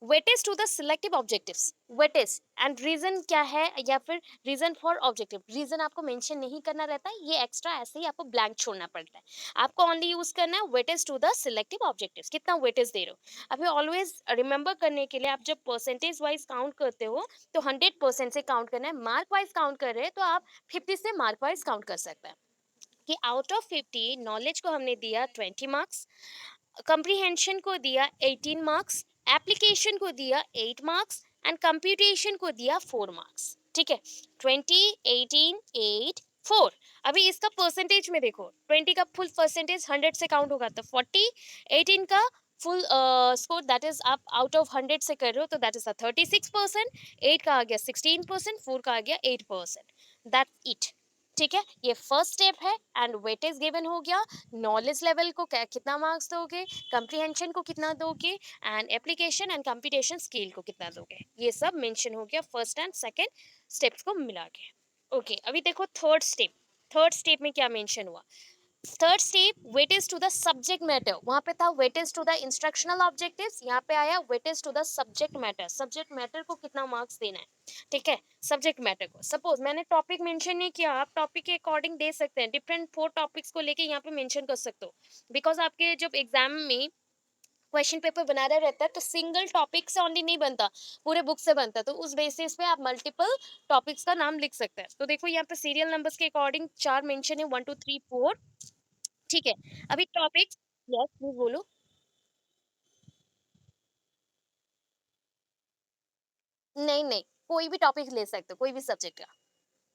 weightage to the selective objectives, weightage and reason क्या है, या फिर रीजन फॉर ऑब्जेक्टिव, रीजन आपको मेंशन नहीं करना रहता है, ये एक्स्ट्रा ऐसे ही आपको ब्लैंक छोड़ना पड़ता है, आपको ओनली यूज करना है weightage to the selective objectives, कितना वेटेज दे रहे हो। अभी ऑलवेज रिमेंबर करने के लिए, आप जब परसेंटेज वाइज काउंट करते हो तो 100% से काउंट करना है, मार्क वाइज काउंट कर रहे हैं तो आप 50 से मार्क वाइज काउंट कर सकते हैं, कि आउट ऑफ 50 नॉलेज को हमने दिया 20 मार्क्स, कंप्रीहेंशन को दिया 18 मार्क्स, एप्लीकेशन को दिया 8 मार्क्स एंड कंप्यूटेशन को दिया 4 मार्क्स। ठीक है, 20 18 8 4। अभी इसका परसेंटेज में देखो, 20 का फुल परसेंटेज 100 से काउंट होगा तो 40, 18 का फुल स्कोर दैट इज आप आउट ऑफ 100 से कर रहे हो तो दैट इज 36%, 8 का आ गया 16%, 4 का आ गया 8%, दैट्स इट। ठीक है, ये फर्स्ट स्टेप है एंड वेटेज गिवन हो गया, नॉलेज लेवल को कितना मार्क्स दोगे, कंप्रीहेंशन को कितना दोगे and application and computation skill को कितना दोगे, ये सब मेंशन हो गया फर्स्ट एंड सेकंड स्टेप्स को मिला के। ओके, अभी देखो थर्ड स्टेप, थर्ड स्टेप में क्या मेंशन हुआ, third step weightage to the subject matter, वहां पे था weightage to the instructional objectives, यहाँ पे आया weightage to the subject matter, subject matter को कितना मार्क्स देना है। ठीक है, सब्जेक्ट मैटर को सपोज मैंने टॉपिक मेंशन नहीं किया, आप टॉपिक के अकॉर्डिंग दे सकते हैं, डिफरेंट 4 टॉपिक्स को लेके यहाँ पे मेंशन कर सकते हो, बिकॉज आपके जब एग्जाम में क्वेश्चन पेपर बनाया रहता है तो सिंगल टॉपिक से ओनली नहीं बनता, पूरे बुक से बनता है, तो उस बेसिस पे आप मल्टीपल टॉपिक्स का नाम लिख सकते हैं। तो देखो यहाँ पे सीरियल नंबर्स के अकॉर्डिंग 4 मेंशन है, 1 2 3 4। ठीक है, अभी टॉपिक्स, यस प्लीज बोलो। नहीं नहीं, कोई भी टॉपिक ले सकते हो, कोई भी सब्जेक्ट का।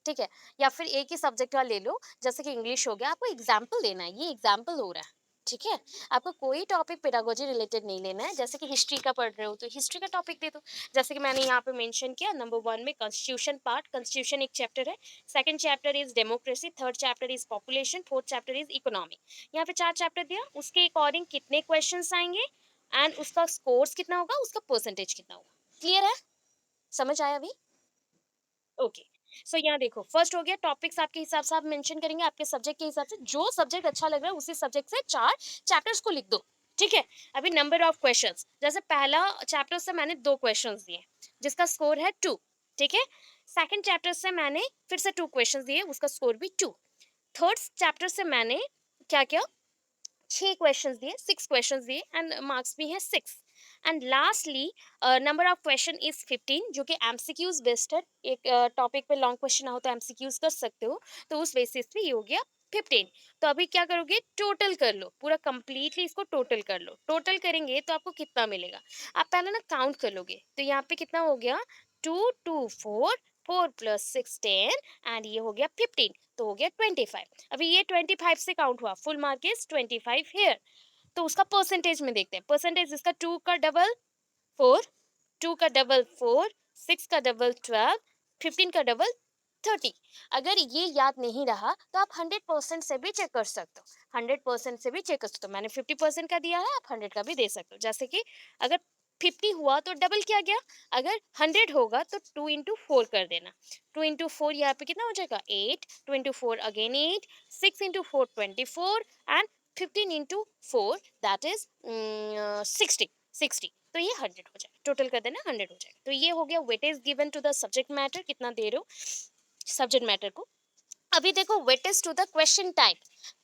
ठीक है, या फिर एक ही सब्जेक्ट का ले लो, जैसे कि इंग्लिश हो गया, आपको एग्जाम्पल देना है, ये एग्जाम्पल हो रहा है। ठीक है, आपको कोई टॉपिक पेडागोजी रिलेटेड नहीं लेना है, जैसे कि हिस्ट्री का पढ़ रहे हो तो हिस्ट्री का टॉपिक दे दो, जैसे कि मैंने यहाँ पे मेंशन किया नंबर 1 में कॉन्स्टिट्यूशन पार्ट, कॉन्स्टिट्यूशन एक चैप्टर है, second chapter is democracy, third chapter is population, fourth chapter is economy, यहाँ पे 4 चैप्टर दिया, उसके अकॉर्डिंग कितने क्वेश्चन आएंगे एंड उसका स्कोर्स कितना होगा, उसका परसेंटेज कितना होगा। क्लियर है, समझ आया अभी। ओके, सो यहाँ देखो फर्स्ट हो गया, टॉपिक्स आपके हिसाब से आप मेंशन करेंगे, आपके सब्जेक्ट के हिसाब से, जो सब्जेक्ट अच्छा लग रहा है उसी सब्जेक्ट से 4 चैप्टर्स को लिख दो। ठीक है, अभी नंबर ऑफ क्वेश्चंस, जैसे पहला चैप्टर से मैंने 2 क्वेश्चंस दिए जिसका स्कोर है 2। ठीक है, सेकंड चैप्टर से मैंने फिर से 2 क्वेश्चंस दिए, उसका स्कोर भी 2। थर्ड चैप्टर से मैंने क्या किया, 6 क्वेश्चंस दिए, 6 क्वेश्चंस दिए एंड मार्क्स भी है 6। And lastly number of question is 15, जो कि एमसीक्यूज बेस्ड है, एक टॉपिक पे लॉन्ग क्वेश्चन हो तो एमसीक्यूज कर सकते हो, तो उस बेसिस पे ये हो गया 15। तो अभी क्या करोगे, टोटल कर लो, पूरा कंप्लीटली इसको टोटल कर लो, टोटल करेंगे तो आपको कितना मिलेगा, आप पहले ना काउंट कर लोगे, तो यहाँ पे कितना हो गया, 2 2 4, 4 + 6 10 एंड ये हो गया 15, तो हो गया 25। अभी ये 25 से काउंट हुआ, फुल मार्क इज 25 हेयर। तो उसका परसेंटेज में देखते हैं, परसेंटेज इसका 2 का डबल 4, 2 का डबल 4, 6 का डबल 12, 15 का डबल 30। अगर ये याद नहीं रहा तो आप 100% से भी चेक कर सकते हो, 100% से भी चेक कर सकते हो। मैंने 50% का दिया है, आप 100 का भी दे सकते हो। जैसे कि अगर 50 हुआ तो डबल किया गया, अगर 100 होगा तो 2 इंटू 4 कर देना। 2 इंटू 4 यहाँ पे कितना हो जाएगा 8, 2 into 4 again 8, 6 into 4 24 and 15 into 4 that is 60। तो ये 100 हो जाएगा, टोटल कर देना 100 हो जाएगा। तो ये हो गया weight is given to the subject matter, कितना दे रहे हो सब्जेक्ट मैटर को। अभी देखो weightage to the question type,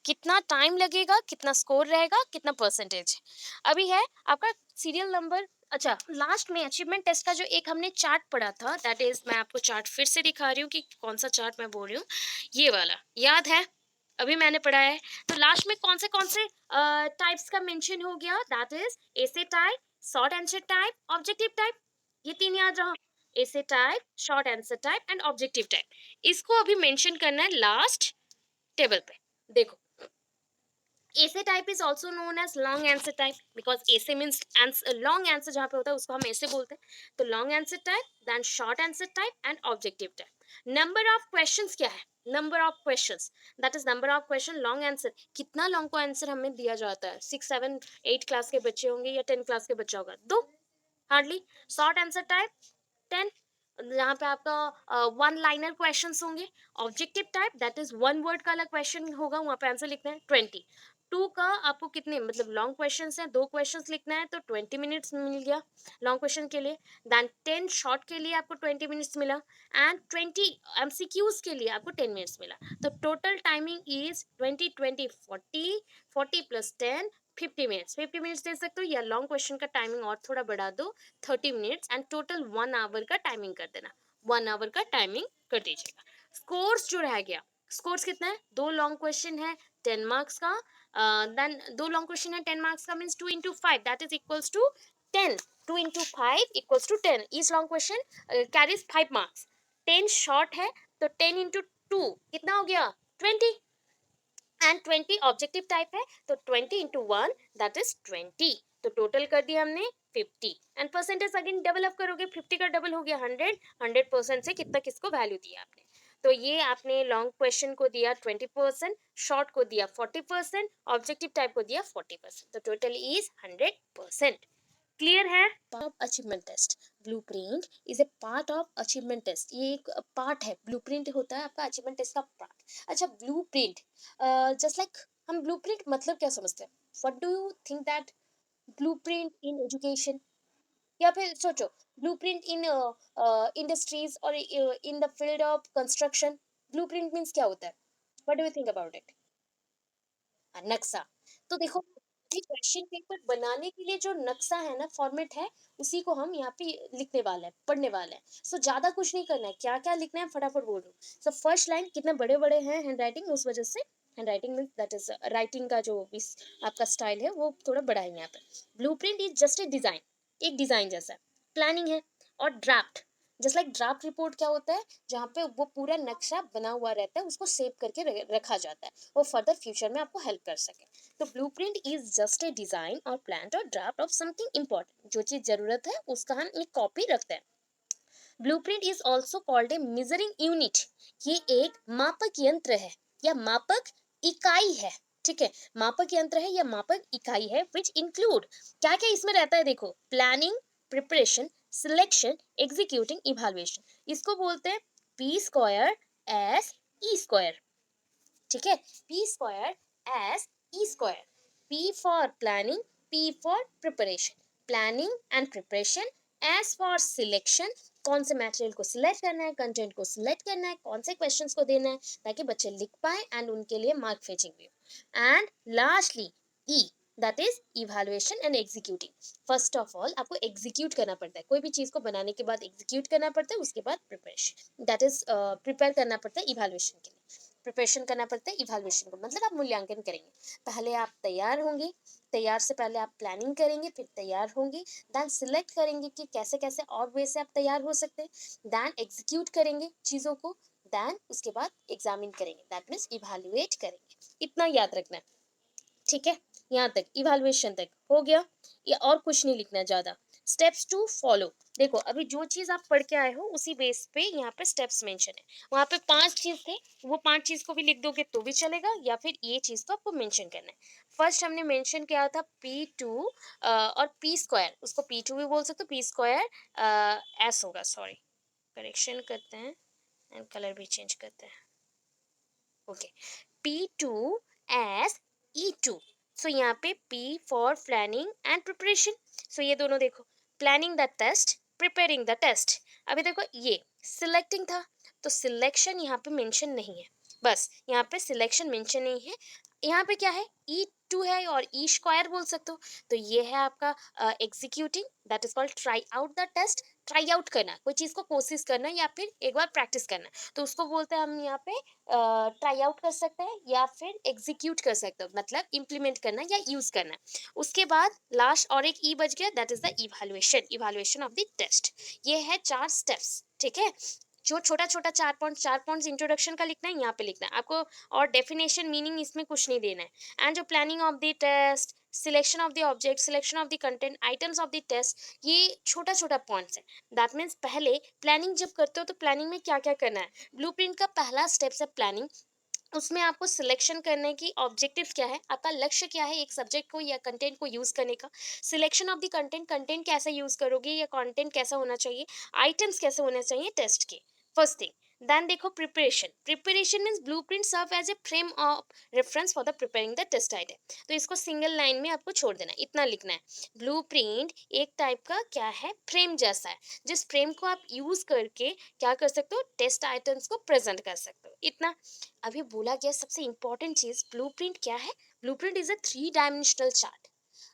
कितना टाइम लगेगा, कितना स्कोर रहेगा, कितना परसेंटेज। अभी है आपका सीरियल नंबर। अच्छा, लास्ट में अचीवमेंट टेस्ट का जो एक हमने चार्ट पढ़ा था, दैट इज मैं आपको चार्ट फिर से दिखा रही हूँ कि कौन सा चार्ट मैं बोल रही हूँ, ये वाला याद है, अभी मैंने पढ़ा है। तो लास्ट में कौन से टाइप्स का मेंशन हो गया, that is essay type, short answer type, objective type, ये तीन याद रहा। Essay type, short answer type and objective type. इसको अभी मेंशन करना है लास्ट टेबल पे। देखो, essay type is also known as long answer type, because essay means long answer जहाँ पे होता है उसको हम ऐसे बोलते हैं। तो long answer type, then short answer type and objective type. Number of questions क्या है, number of questions that is number of question long answer, कितना लॉन्ग को आंसर हमें दिया जाता है। 6, 7, 8 क्लास के बच्चे होंगे या 10 क्लास के बच्चा होगा, दो हार्डली। शॉर्ट आंसर टाइप 10, जहाँ पे आपका वन लाइनर क्वेश्चंस होंगे। Objective type that is one word का अलग क्वेश्चन होगा, वहाँ पे आंसर लिखना है 20। टू का आपको कितने मतलब लॉन्ग क्वेश्चंस हैं, दो क्वेश्चंस लिखना है तो 20 मिनट्स मिल गया लॉन्ग क्वेश्चन के लिए। देन 10 शॉर्ट के लिए आपको 20 मिनट्स मिला, एंड 20 एमसीक्यूज के लिए आपको 10 मिनट्स मिला। तो total timing is 20 20 40, 40 plus 10 50 minutes. 50 minutes दे सकते हो, या लॉन्ग क्वेश्चन का टाइमिंग और थोड़ा बढ़ा दो 30 मिनट्स, एंड टोटल 1 आवर का टाइमिंग कर देना, 1 आवर का टाइमिंग कर दीजिएगा। स्कोर्स जो रह गया, स्कोर्स कितना है, दो लॉन्ग क्वेश्चन है 10 मार्क्स का, देन दो लॉन्ग क्वेश्चन है 10 मार्क्स का, means 2 into 5 that is equals to 10। 2 into 5 equals to 10। Each long question carries 5 marks. 10 short है तो 10 इंटू 2 कितना हो गया 20, एंड 20 ऑब्जेक्टिव टाइप है तो 20 इंटू 1 दैट इज 20। तो टोटल कर दिया हमने 50, and percentage again double up करोगे, 50 का डबल हो गया 100, 100% से कितना किसको वैल्यू दिया आपने। तो ये आपने लॉन्ग क्वेश्चन को दिया 20%, शॉर्ट को दिया 40%, ऑब्जेक्टिव टाइप को दिया 40%, तो टोटल इज 100%। क्लियर है। Achievement test, blueprint is a part of achievement test, ये एक पार्ट है, ब्लूप्रिंट होता है आपका अचीवमेंट टेस्ट का पार्ट। अच्छा, ब्लूप्रिंट जस्ट लाइक हम ब्लूप्रिंट मतलब क्या समझते हैं, what do you think that blueprint in education, या फिर सोचो ब्लूप्रिंट इन इंडस्ट्रीज और in the field of construction, blueprint means क्या होता है, what do you think about it. नक्शा। तो देखो, क्वेश्चन पेपर बनाने के लिए जो नक्शा है ना, फॉर्मेट है, उसी को हम यहाँ पे लिखने वाले हैं, पढ़ने वाले हैं। सो ज्यादा कुछ नहीं करना है, क्या क्या लिखना है फटाफट बोल दो। सो फर्स्ट लाइन कितने बड़े बड़े हैं हैंड राइटिंग, उस वजह से hand writing mean that is writing का जो भी आपका स्टाइल है वो थोड़ा बड़ा है यहाँ पे। Blueprint is just a design, एक डिजाइन जैसा। प्लानिंग है, और draft, just like draft report क्या होता है, जहाँ पे वो पूरा नक्शा बना हुआ रहता है, उसको सेव करके रखा जाता है, वो फर्दर फ्यूचर में आपको हेल्प कर सके। तो blueprint is just a design और प्लान और ड्राफ्ट ऑफ समथिंग इंपॉर्टेंट, जो चीज जरूरत है उसका हम एक कॉपी रखते हैं। Blueprint is also called a measuring unit, ये एक मापक यंत्र है या मापक इकाई है। ठीक है, मापक यंत्र है या मापक इकाई है, विच इंक्लूड, क्या क्या इसमें रहता है देखो, planning, preparation, selection, executing, evaluation. इसको बोलते हैं P square S E square. ठीक है, P square S E square. P for planning, P for preparation, planning and preparation. S for selection, कौन से मटेरियल को सिलेक्ट करना है, कंटेंट को सिलेक्ट करना है, कौन से क्वेश्चंस को देना है ताकि बच्चे लिख पाए एंड उनके लिए मार्क फेचिंग भी हो। And lastly E, that is evaluation and executing. First of all आपको एग्जीक्यूट करना पड़ता है, कोई भी चीज को बनाने के बाद एग्जीक्यूट करना पड़ता है, उसके बाद प्रिपरेशन दैट इज प्रिपेयर करना पड़ता है इवैल्यूएशन के लिए। प्रिपरेशन करना पड़ता है इवैल्यूएशन को, मतलब आप मूल्यांकन करेंगे। पहले आप तैयार होंगे, तैयार से पहले आप प्लानिंग करेंगे, फिर तैयार होंगे, देन सिलेक्ट करेंगे कि कैसे कैसे और वे से आप तैयार हो सकते हैं, देन एग्जीक्यूट करेंगे चीज़ों को, देन उसके बाद एग्जामिन करेंगे, दैट मीन्स इवैल्यूएट करेंगे। इतना याद रखना है। ठीक है, यहाँ तक इवैल्यूएशन तक हो गया, या और कुछ नहीं लिखना ज़्यादा। Steps to follow. देखो अभी जो चीज आप पढ़ के आए हो उसी बेस पे यहाँ पे स्टेप्स मेंशन है। वहाँ पे 5 चीज थे, वो 5 चीज को भी लिख दोगे तो भी चलेगा, या फिर ये चीज को आपको मेंशन करना है। फर्स्ट हमने मेंशन किया था P2 और P स्क्वायर, उसको P2 भी बोल सकते हो, P स्क्वायर S होगा, सॉरी करेक्शन करते हैं एंड कलर भी चेंज करते हैं। Okay, P2 as E2। सो यहाँ पे P for planning and preparation. So ये दोनों देखो, planning the test, preparing the test. अभी देखो ये सिलेक्टिंग था, तो सिलेक्शन यहाँ पे मेंशन नहीं है, बस यहाँ पे सिलेक्शन मेंशन नहीं है। यहाँ पे क्या है, E2 है और E स्क्वायर बोल सकते हो। तो ये है आपका executing, that is called try out the test. Try out करना, कोई चीज को कोशिश करना या फिर एक बार प्रैक्टिस करना, तो उसको बोलते हैं हम यहाँ पे ट्राई आउट कर सकते हैं या फिर एग्जीक्यूट कर सकते हो, मतलब इम्प्लीमेंट करना या यूज करना। उसके बाद लास्ट और एक ई बच गया, that is the evaluation, evaluation of the test. ये है 4 स्टेप्स, ठीक है। जो छोटा छोटा 4 पॉइंट्स इंट्रोडक्शन का लिखना है यहाँ पे लिखना है आपको, और डेफिनेशन मीनिंग इसमें कुछ नहीं देना है। एंड जो planning of the test, selection of the object, selection of the content, items of the test, ये छोटा छोटा पॉइंट्स है। दैट मीन्स पहले प्लानिंग जब करते हो तो प्लानिंग में क्या क्या करना है। ब्लूप्रिंट का पहला स्टेप है प्लानिंग, उसमें आपको सिलेक्शन करने की ऑब्जेक्टिव क्या है, आपका लक्ष्य क्या है एक सब्जेक्ट को या कंटेंट को यूज करने का। Selection of the content, content कैसे यूज करोगे या कंटेंट कैसा होना चाहिए, आइटम्स कैसे होने चाहिए टेस्ट के, फर्स्ट थिंग। देन देखो preparation, preparation means blueprint serve as a frame of reference for the preparing the test item. तो इसको सिंगल लाइन में आपको छोड़ देना है, इतना लिखना है। ब्लूप्रिंट एक टाइप का क्या है, फ्रेम जैसा है, जिस फ्रेम को आप यूज करके क्या कर सकते हो, टेस्ट आइटम्स को प्रेजेंट कर सकते हो, इतना। अभी बोला गया सबसे इंपॉर्टेंट चीज, ब्लूप्रिंट क्या है। Blueprint is a 3 dimensional chart.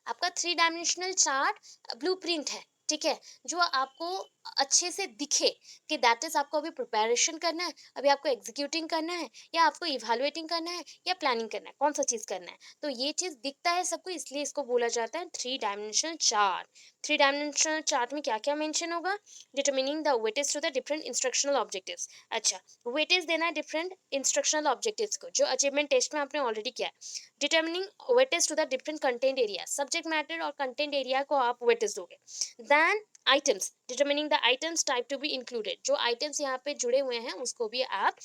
आपका 3 डायमेंशनल चार्ट ब्लूप्रिंट है, ठीक है। जो आपको अच्छे से दिखे कि दैट इज आपको अभी प्रिपरेशन करना है, अभी आपको एग्जीक्यूटिंग करना है, या आपको इवेलुएटिंग करना है, या प्लानिंग करना है, कौन सा चीज करना है। तो ये चीज दिखता है सबको, इसलिए इसको बोला जाता है 3 डायमेंशनल चार्ट। 3 डायमेंशनल चार्ट में क्या क्या मेंशन होगा, determining the weightage to the different instructional objectives. अच्छा, वेटेज देना है डिफरेंट इंस्ट्रक्शनल ऑब्जेक्टिव्स को, जो अचीवमेंट टेस्ट में आपने ऑलरेडी किया है। Determining weightage to the different content area, subject matter और कंटेंट एरिया को आप वेटेज दोगे। Then items, determining the items type to be included, जो आइटम्स यहाँ पे जुड़े हुए हैं उसको भी आप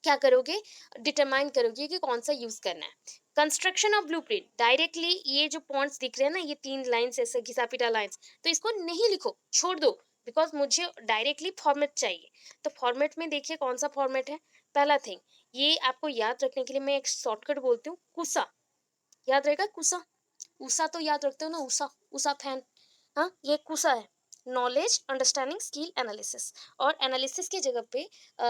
क्या करोगे, डिटरमाइन करोगे कि कौन सा यूज करना है। कंस्ट्रक्शन ऑफ ब्लूप्रिंट, डायरेक्टली ये जो पॉइंट्स दिख रहे हैं ना, ये 3 लाइंस ऐसे घिसा पिटा लाइंस, तो इसको नहीं लिखो, छोड़ दो, बिकॉज मुझे डायरेक्टली फॉर्मेट चाहिए। तो फॉर्मेट में देखिए कौन सा फॉर्मेट है। पहला थिंग, ये आपको याद रखने के लिए मैं एक शॉर्टकट बोलती हूँ, कुसा। याद रहेगा कुसा, उषा तो याद रखते हो ना, उषा, उषा फैन। हाँ, ये कुसा है, नॉलेज अंडरस्टैंडिंग स्किल एनालिसिस। और एनालिसिस की जगह पे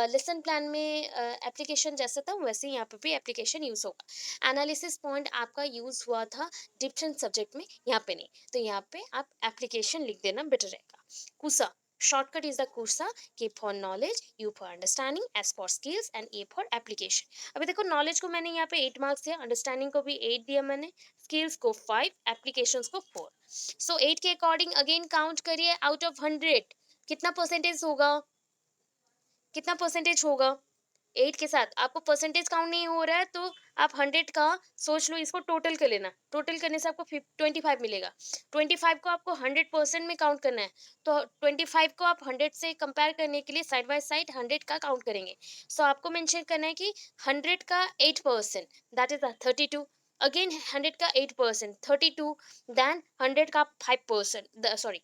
लेसन प्लान में एप्लीकेशन जैसा था वैसे ही यहाँ पे भी एप्लीकेशन यूज होगा। एनालिसिस पॉइंट आपका यूज हुआ था डिफरेंट सब्जेक्ट में, यहाँ पे नहीं, तो यहाँ पे आप एप्लीकेशन लिख देना बेटर रहेगा। कुसा, शॉर्टकट इज द कुसा, के for knowledge, you for understanding, S for skills and A for application. अभी देखो नॉलेज को मैंने यहाँ पे 8 मार्क्स दिया, अंडरस्टैंडिंग को भी 8 दिया मैंने, स्किल्स को 5, एप्लीकेशंस को 4। सो 8 के अकॉर्डिंग अगेन काउंट करिए, आउट ऑफ 100 कितना परसेंटेज होगा, कितना परसेंटेज होगा। 8 के साथ आपको परसेंटेज काउंट नहीं हो रहा है, तो आप 100 का सोच लो, इसको टोटल कर लेना, टोटल करने से आपको 25 मिलेगा। 25 को आपको 100% में काउंट करना है, तो 25 को आप 100 से कंपेयर करने के लिए साइड बाय साइड 100 का काउंट करेंगे। सो आपको मेंशन करना है कि 100 का 8%, दैट इज 32। अगेन 100 का 8%, 32। देन 100 का 5%, सॉरी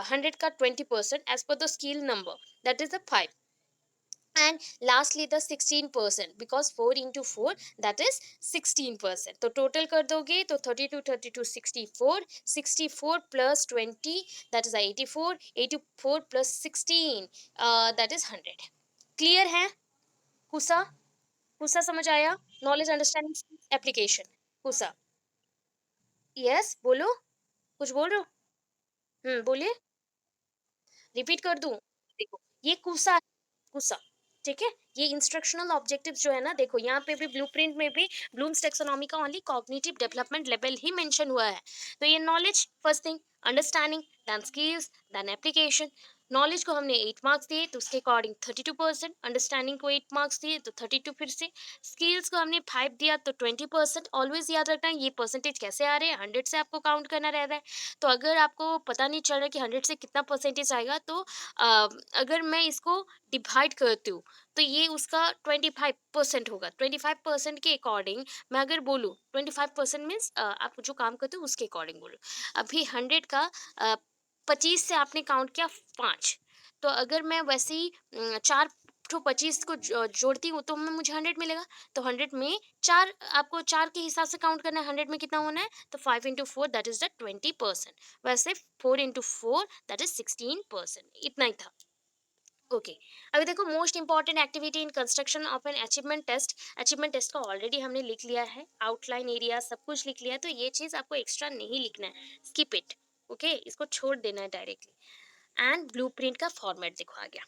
100 का 20% as per the skill number, that is the 5। And lastly the 16%, because 4 into 4 that is 16%। तो टोटल कर दोगे तो 32 32 64, 64 plus 20 that is 84, 84 plus 16 that is 100। Clear है कुसा, कुसा समझ आया, नॉलेज अंडरस्टैंडिंग एप्लीकेशन, कुसा। यस बोलो, कुछ बोल रहे हो, बोलिए, रिपीट कर दूं। देखो ये कुसा, कुसा, ठीक है। ये इंस्ट्रक्शनल ऑब्जेक्टिव्स जो है ना, देखो यहाँ पे भी ब्लूप्रिंट में भी ब्लूम्स टेक्सोनॉमी का ओनली कॉग्निटिव डेवलपमेंट लेवल ही मेंशन हुआ है। तो ये knowledge first thing, understanding, then skills, then application. Knowledge को हमने 8 मार्क्स दिए तो उसके अकॉर्डिंग 32%, अंडरस्टैंडिंग को 8 मार्क्स दिए तो 32 फिर से, स्किल्स को हमने 5 दिया तो 20%। ऑलवेज याद रखना ये परसेंटेज कैसे आ रहे हैं, 100 से आपको काउंट करना रह रहा है। तो अगर आपको पता नहीं चल रहा कि 100 से कितना परसेंटेज आएगा तो अगर मैं इसको डिवाइड करती हूँ तो ये उसका 25% होगा। 25% के अकॉर्डिंग मैं अगर बोलूँ, 25% मीन्स आप जो काम करते हो उसके अकॉर्डिंग बोलो। अभी 100 का 25 से आपने काउंट किया 5, तो अगर मैं वैसे ही 4 तो 25 को जोड़ती हूँ तो मुझे 100 मिलेगा। तो 100 में 4, आपको 4 के हिसाब से काउंट करना है, 100 में कितना होना है, तो 5 इंटू 4 दैट इज द 20%। वैसे 4 इंटू 4 दैट इज 16%। इतना ही था। ओके, अभी देखो most important activity in construction of an achievement test. Achievement test को ऑलरेडी हमने लिख लिया है, आउटलाइन एरिया सब कुछ लिख लिया है, तो ये चीज आपको एक्स्ट्रा नहीं लिखना है, स्किप इट। ओके, इसको छोड़ देना है डायरेक्टली। एंड ब्लूप्रिंट का फॉर्मेट देखो आ गया,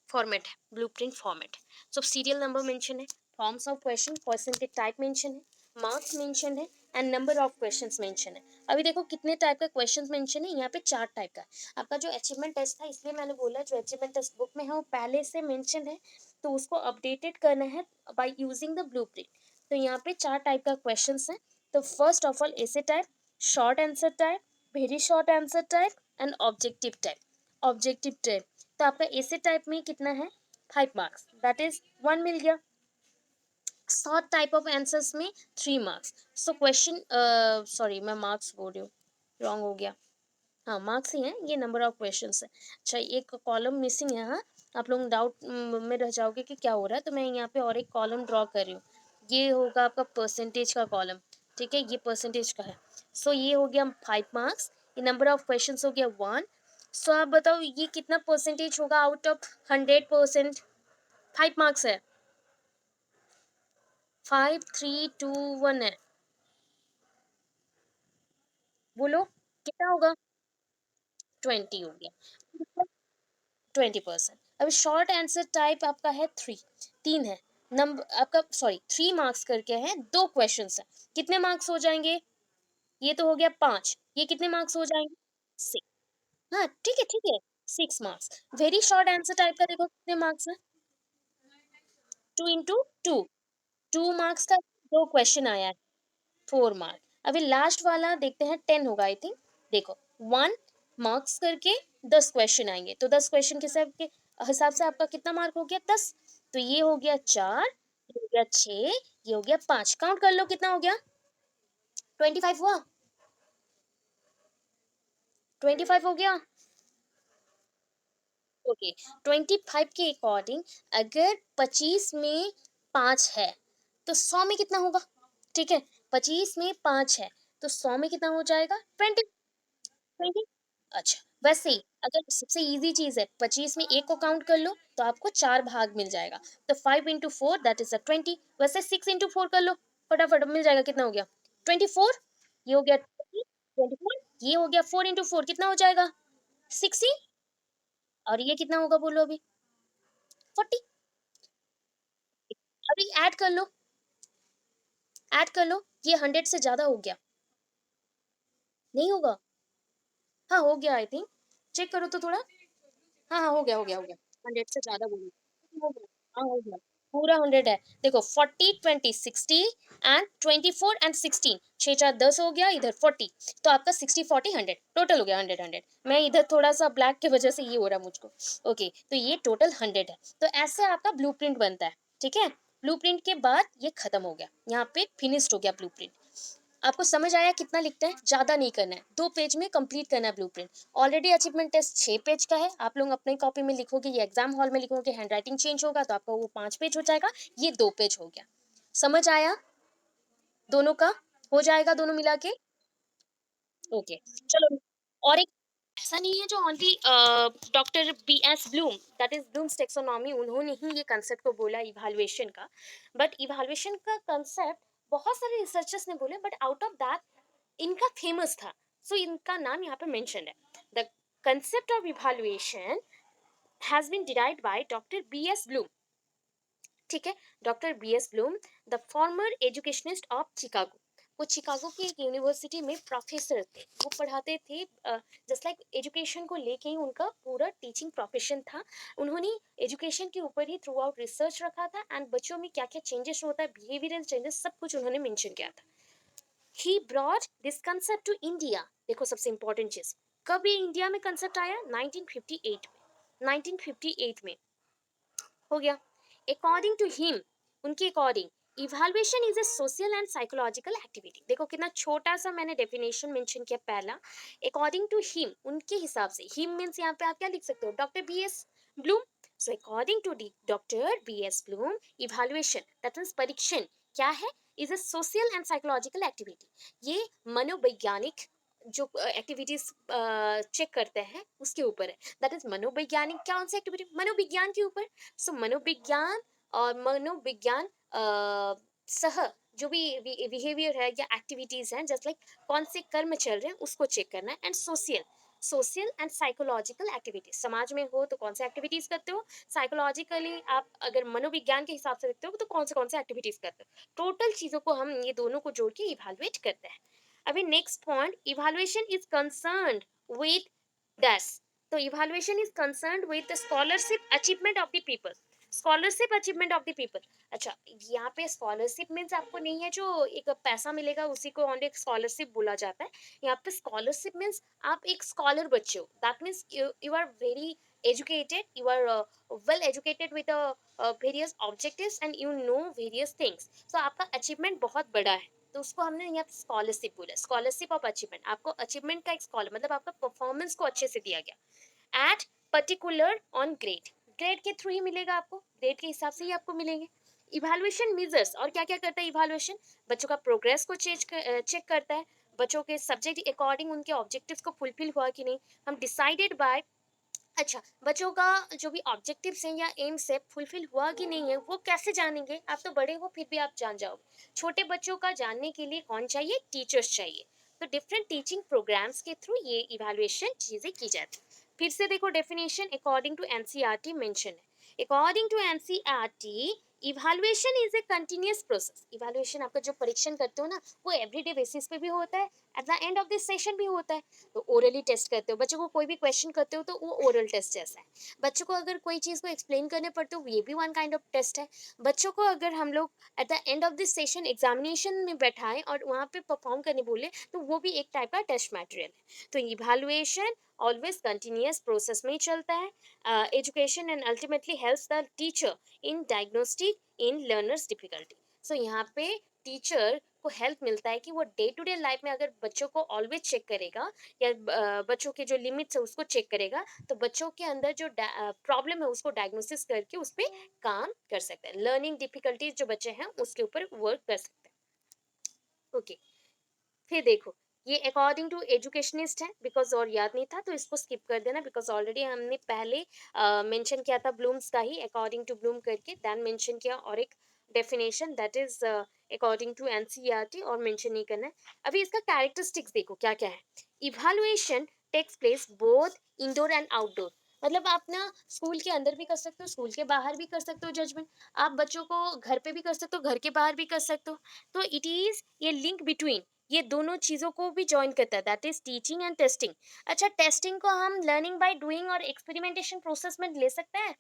फॉर्मेट है ब्लूप्रिंट फॉर्मेट। सो सीरियल नंबर मेंशन है, forms of question, percentage type mention है, मार्क्स मेंशन है and number of questions mention है। अभी देखो कितने टाइप का क्वेश्चंस मेंशन है, यहाँ पे 4 टाइप का है। आपका जो अचीवमेंट टेस्ट था, इसलिए मैंने बोला जो अचीवमेंट टेस्ट बुक में है वो पहले से मेंशन है, तो उसको अपडेटेड करना है बाय यूजिंग द ब्लूप्रिंट। तो यहाँ पे 4 टाइप का क्वेश्चंस है। तो फर्स्ट ऑफ ऑल ऐसे type, short answer type, very short answer type and objective type. Objective type, तो आपका ऐसे टाइप में कितना है, 5 मार्क्स, दैट इज 1 मिल गया। शॉर्ट टाइप ऑफ आंसर्स में 3 मार्क्स। सो क्वेश्चन, सॉरी मैं मार्क्स बोल रही हूँ, रॉन्ग हो गया। हाँ मार्क्स ही हैं, ये नंबर ऑफ क्वेश्चंस है। अच्छा एक कॉलम मिसिंग है, हाँ आप लोग डाउट में रह जाओगे कि क्या हो रहा है, तो मैं यहाँ पे और एक कॉलम ड्रॉ कर रही हूँ। ये होगा आपका परसेंटेज का कॉलम, ठीक है, ये परसेंटेज का है। सो ये हो गया 5 मार्क्स, ये नंबर ऑफ क्वेश्चंस हो गया 1। सो आप बताओ ये कितना परसेंटेज होगा आउट ऑफ 100%। 5 मार्क्स है, 5 3 2 1 है, बोलो कितना होगा, 20 हो गया, 20%। अभी शॉर्ट आंसर टाइप आपका है 3, 3 है, नंबर आपका सॉरी 3 मार्क्स करके है, 2 क्वेश्चन है, कितने मार्क्स हो जाएंगे, ये तो हो गया 5, ये कितने मार्क्स हो जाएंगे, 6। हाँ ठीक है ठीक है, 6 marks. Very short answer type का देखो कितने मार्क्स है, 2 इंटू 2, 2 मार्क्स का 2 क्वेश्चन आया है, 4 मार्क। अभी लास्ट वाला देखते हैं, 10 होगा आई थिंक। देखो 1 मार्क्स करके 10 क्वेश्चन आएंगे, तो 10 क्वेश्चन के हिसाब से आपका कितना मार्क हो गया, 10। तो ये हो गया 4, ये हो गया 6, ये हो गया 5, काउंट कर लो कितना हो गया, 25 हुआ, 25 हो गया। ओके, 25 के अकॉर्डिंग अगर 25 में 5 है तो 100 में कितना होगा, ठीक है, 25 में 5 है तो 100 में कितना हो जाएगा, 20। 20। अच्छा वैसे ही अगर सबसे इजी चीज है, 25 में एक को काउंट कर लो तो आपको 4 भाग मिल जाएगा, तो 5 इंटू 4 दैट इज 20। वैसे 6 इंटू 4 कर लो, फटाफट मिल जाएगा, कितना हो गया, 24। ये हो गया 24, ये हो गया 4 इंटू 4 कितना हो जाएगा, 60। और ये कितना होगा बोलो अभी, 40। अभी ऐड कर लो, ऐड कर लो, ये 100 से ज्यादा हो गया, नहीं होगा, हाँ हो गया आई थिंक, चेक करो तो थोड़ा। हाँ हाँ हो गया हो गया हो गया, 100 से ज्यादा बोली, हो गया, हाँ हो गया, पूरा 100 है। देखो 40 20 60 एंड 24 एंड 16, 6 4 10 हो गया, इधर 40, तो आपका 60 40 100 टोटल हो गया, 100 मैं इधर थोड़ा सा ब्लैक की वजह से ये हो रहा है मुझको। ओके तो ये टोटल 100 है। तो ऐसे आपका ब्लूप्रिंट बनता है, ठीक है। ब्लूप्रिंट के बाद ये खत्म हो गया, यहाँ पे फिनिश्ड हो गया ब्लूप्रिंट। आपको समझ आया कितना लिखना है, ज्यादा नहीं करना है, 2 पेज में कंप्लीट करना है blueprint. Already achievement test 6 page का है, आप लोग अपनी कॉपी में लिखोगे, ये एग्जाम हॉल में लिखोगे, हैंडराइटिंग चेंज होगा तो आपका वो 5 पेज हो जाएगा, ये 2 पेज हो गया। समझ आया, दोनों का हो जाएगा दोनों मिला के। ओके चलो, और एक ऐसा नहीं है जो only doctor B S Bloom, that is Bloom's taxonomy, उन्होंने ही ये कंसेप्ट को बोला इवैल्यूएशन का। बट इवैल्यूएशन का कंसेप्ट बहुत सारे रिसर्चर्स ने बोले, बट आउट ऑफ दैट इनका फेमस था, सो इनका नाम यहाँ पे मेंशन है। The concept of evaluation has been derived by doctor B S Bloom, ठीक है, doctor B S Bloom, the former educationist of Chicago. वो शिकागो की एक यूनिवर्सिटी में प्रोफेसर थे, वो पढ़ाते थे, जस्ट लाइक एजुकेशन को लेके ही उनका पूरा टीचिंग प्रोफेशन था। उन्होंने एजुकेशन के ऊपर ही थ्रू आउट रिसर्च रखा था, एंड बच्चों में क्या क्या चेंजेस होता है, बिहेवियरल चेंजेस, सब कुछ उन्होंने मेंशन किया था। He brought this concept to India. देखो सबसे इंपॉर्टेंट चीज, कब ये इंडिया में कंसेप्ट आया? 1958 में। 1958 में हो गया। अकॉर्डिंग टू हिम, उनके according, evaluation is a social and psychological activity. देखो कितना छोटा सा मैंने डेफिनेशन मेंशन किया पहला। अकॉर्डिंग टू हिम, उनके हिसाब से, हिम मींस यहाँ पे आप क्या लिख सकते हो? Doctor B S Bloom. So according to doctor B S Bloom, evaluation that means परीक्षण क्या है? Is a social and psychological activity. ये मनोवैज्ञानिक जो एक्टिविटीज चेक करते हैं उसके ऊपर है। दैट इज मनोवैज्ञानिक कौन सी एक्टिविटी? मनोविज्ञान के ऊपर। सो मनोविज्ञान और मनोविज्ञान सह जो भी बिहेवियर है या एक्टिविटीज हैं, जस्ट लाइक कौन से कर्म चल रहे हैं उसको चेक करना है। And social, social and psychological activities, समाज में हो तो कौन से एक्टिविटीज करते हो, साइकोलॉजिकली आप अगर मनोविज्ञान के हिसाब से देखते हो तो कौन से एक्टिविटीज करते हो। टोटल चीजों को हम ये दोनों को जोड़ के इवेलुएट करते हैं। अभी next point, evaluation is concerned with dash. तो evaluation is concerned with the scholarship achievement of the people. Scholarship achievement of the people. अच्छा, यहाँ पे स्कॉलरशिप मीन्स आपको नहीं है जो एक पैसा मिलेगा उसी को ओनली स्कॉलरशिप बोला जाता है। यहाँ पे स्कॉलरशिप मीन्स आप एक स्कॉलर बच्चे हो, that means you are very educated, you are well educated with various objectives and you know various things, so आपका अचीवमेंट बहुत बड़ा है, तो उसको हमने यहाँ स्कॉलरशिप बोला, स्कॉलरशिप ऑफ अचीवमेंट। आपको अचीवमेंट का एक स्कॉलर मतलब आपका परफॉर्मेंस को अच्छे से दिया गया at particular on grade. Grade के थ्रू ही मिलेगा आपको, ग्रेड के हिसाब से ही आपको मिलेंगे। इवेल्युएशन मेजर्स, और क्या क्या करता है इवेल्युएशन? बच्चों का प्रोग्रेस को चेक करता है, बच्चों के सब्जेक्ट अकॉर्डिंग उनके ऑब्जेक्टिव्स को फुलफिल हुआ कि नहीं। हम डिसाइडेड बाय, अच्छा बच्चों का जो भी ऑब्जेक्टिव्स हैं या एम्स है फुलफिल हुआ कि नहीं है वो कैसे जानेंगे? आप तो बड़े हो फिर भी आप जान जाओगे। छोटे बच्चों का जानने के लिए कौन चाहिए? टीचर्स चाहिए। तो डिफरेंट टीचिंग प्रोग्राम्स के थ्रू ये इवैल्यूएशन चीजें की जाती है। फिर से देखो definition according to NCERT mention है। According to NCERT, evaluation is a continuous process. Evaluation आपका जो परीक्षण करते हो ना वो एवरीडे बेसिस पे भी होता है, at the end of this session भी होता है। तो ओरली टेस्ट करते हो बच्चों को, कोई भी क्वेश्चन करते हो तो वो ओरल टेस्ट जैसा है। बच्चों को अगर कोई चीज़ को एक्सप्लेन करने पड़ते हो ये भी वन काइंड ऑफ टेस्ट है। बच्चों को अगर हम लोग at the end of this session examination में बैठाएं और वहाँ पे परफॉर्म करने बोले तो वो भी एक टाइप का टेस्ट मटेरियल है। तो इवैल्यूएशन ऑलवेज कंटिन्यूअस प्रोसेस में ही चलता है। Education and ultimately helps the teacher in diagnostic in learners difficulty. So यहाँ पे टीचर को हेल्प मिलता है कि वो डे टू डे लाइफ में अगर बच्चों को ऑलवेज चेक करेगा या बच्चों के जो लिमिट्स है उसको चेक करेगा तो बच्चों के अंदर जो प्रॉब्लम है उसको डायग्नोसिस करके उस पर काम कर सकते हैं। लर्निंग डिफिकल्टीज जो बच्चे हैं उसके ऊपर वर्क कर सकते हैं। ओके, फिर देखो ये अकॉर्डिंग टू एजुकेशनिस्ट है, बिकॉज और याद नहीं था तो इसको स्किप कर देना, बिकॉज ऑलरेडी हमने पहले मेंशन किया था ब्लूम्स का ही, अकॉर्डिंग टू ब्लूम करके देन मेंशन किया, और एक definition that is according to NCERT और मेंशन नहीं करना है। अभी इसका कैरेक्टरिस्टिक्स देखो क्या क्या है। Evaluation takes place both indoor and outdoor. मतलब आप ना स्कूल के अंदर भी कर सकते हो, स्कूल के बाहर भी कर सकते हो जजमेंट। आप बच्चों को घर पे भी कर सकते हो, घर के बाहर भी कर सकते हो। तो इट इज ये लिंक बिटवीन ये दोनों चीजों को भी ज्वाइन करता है, that is teaching and testing. अच्छा, टेस्टिंग को हम लर्निंग बाय डूइंग और एक्सपेरिमेंटेशन प्रोसेस में ले सकते हैं।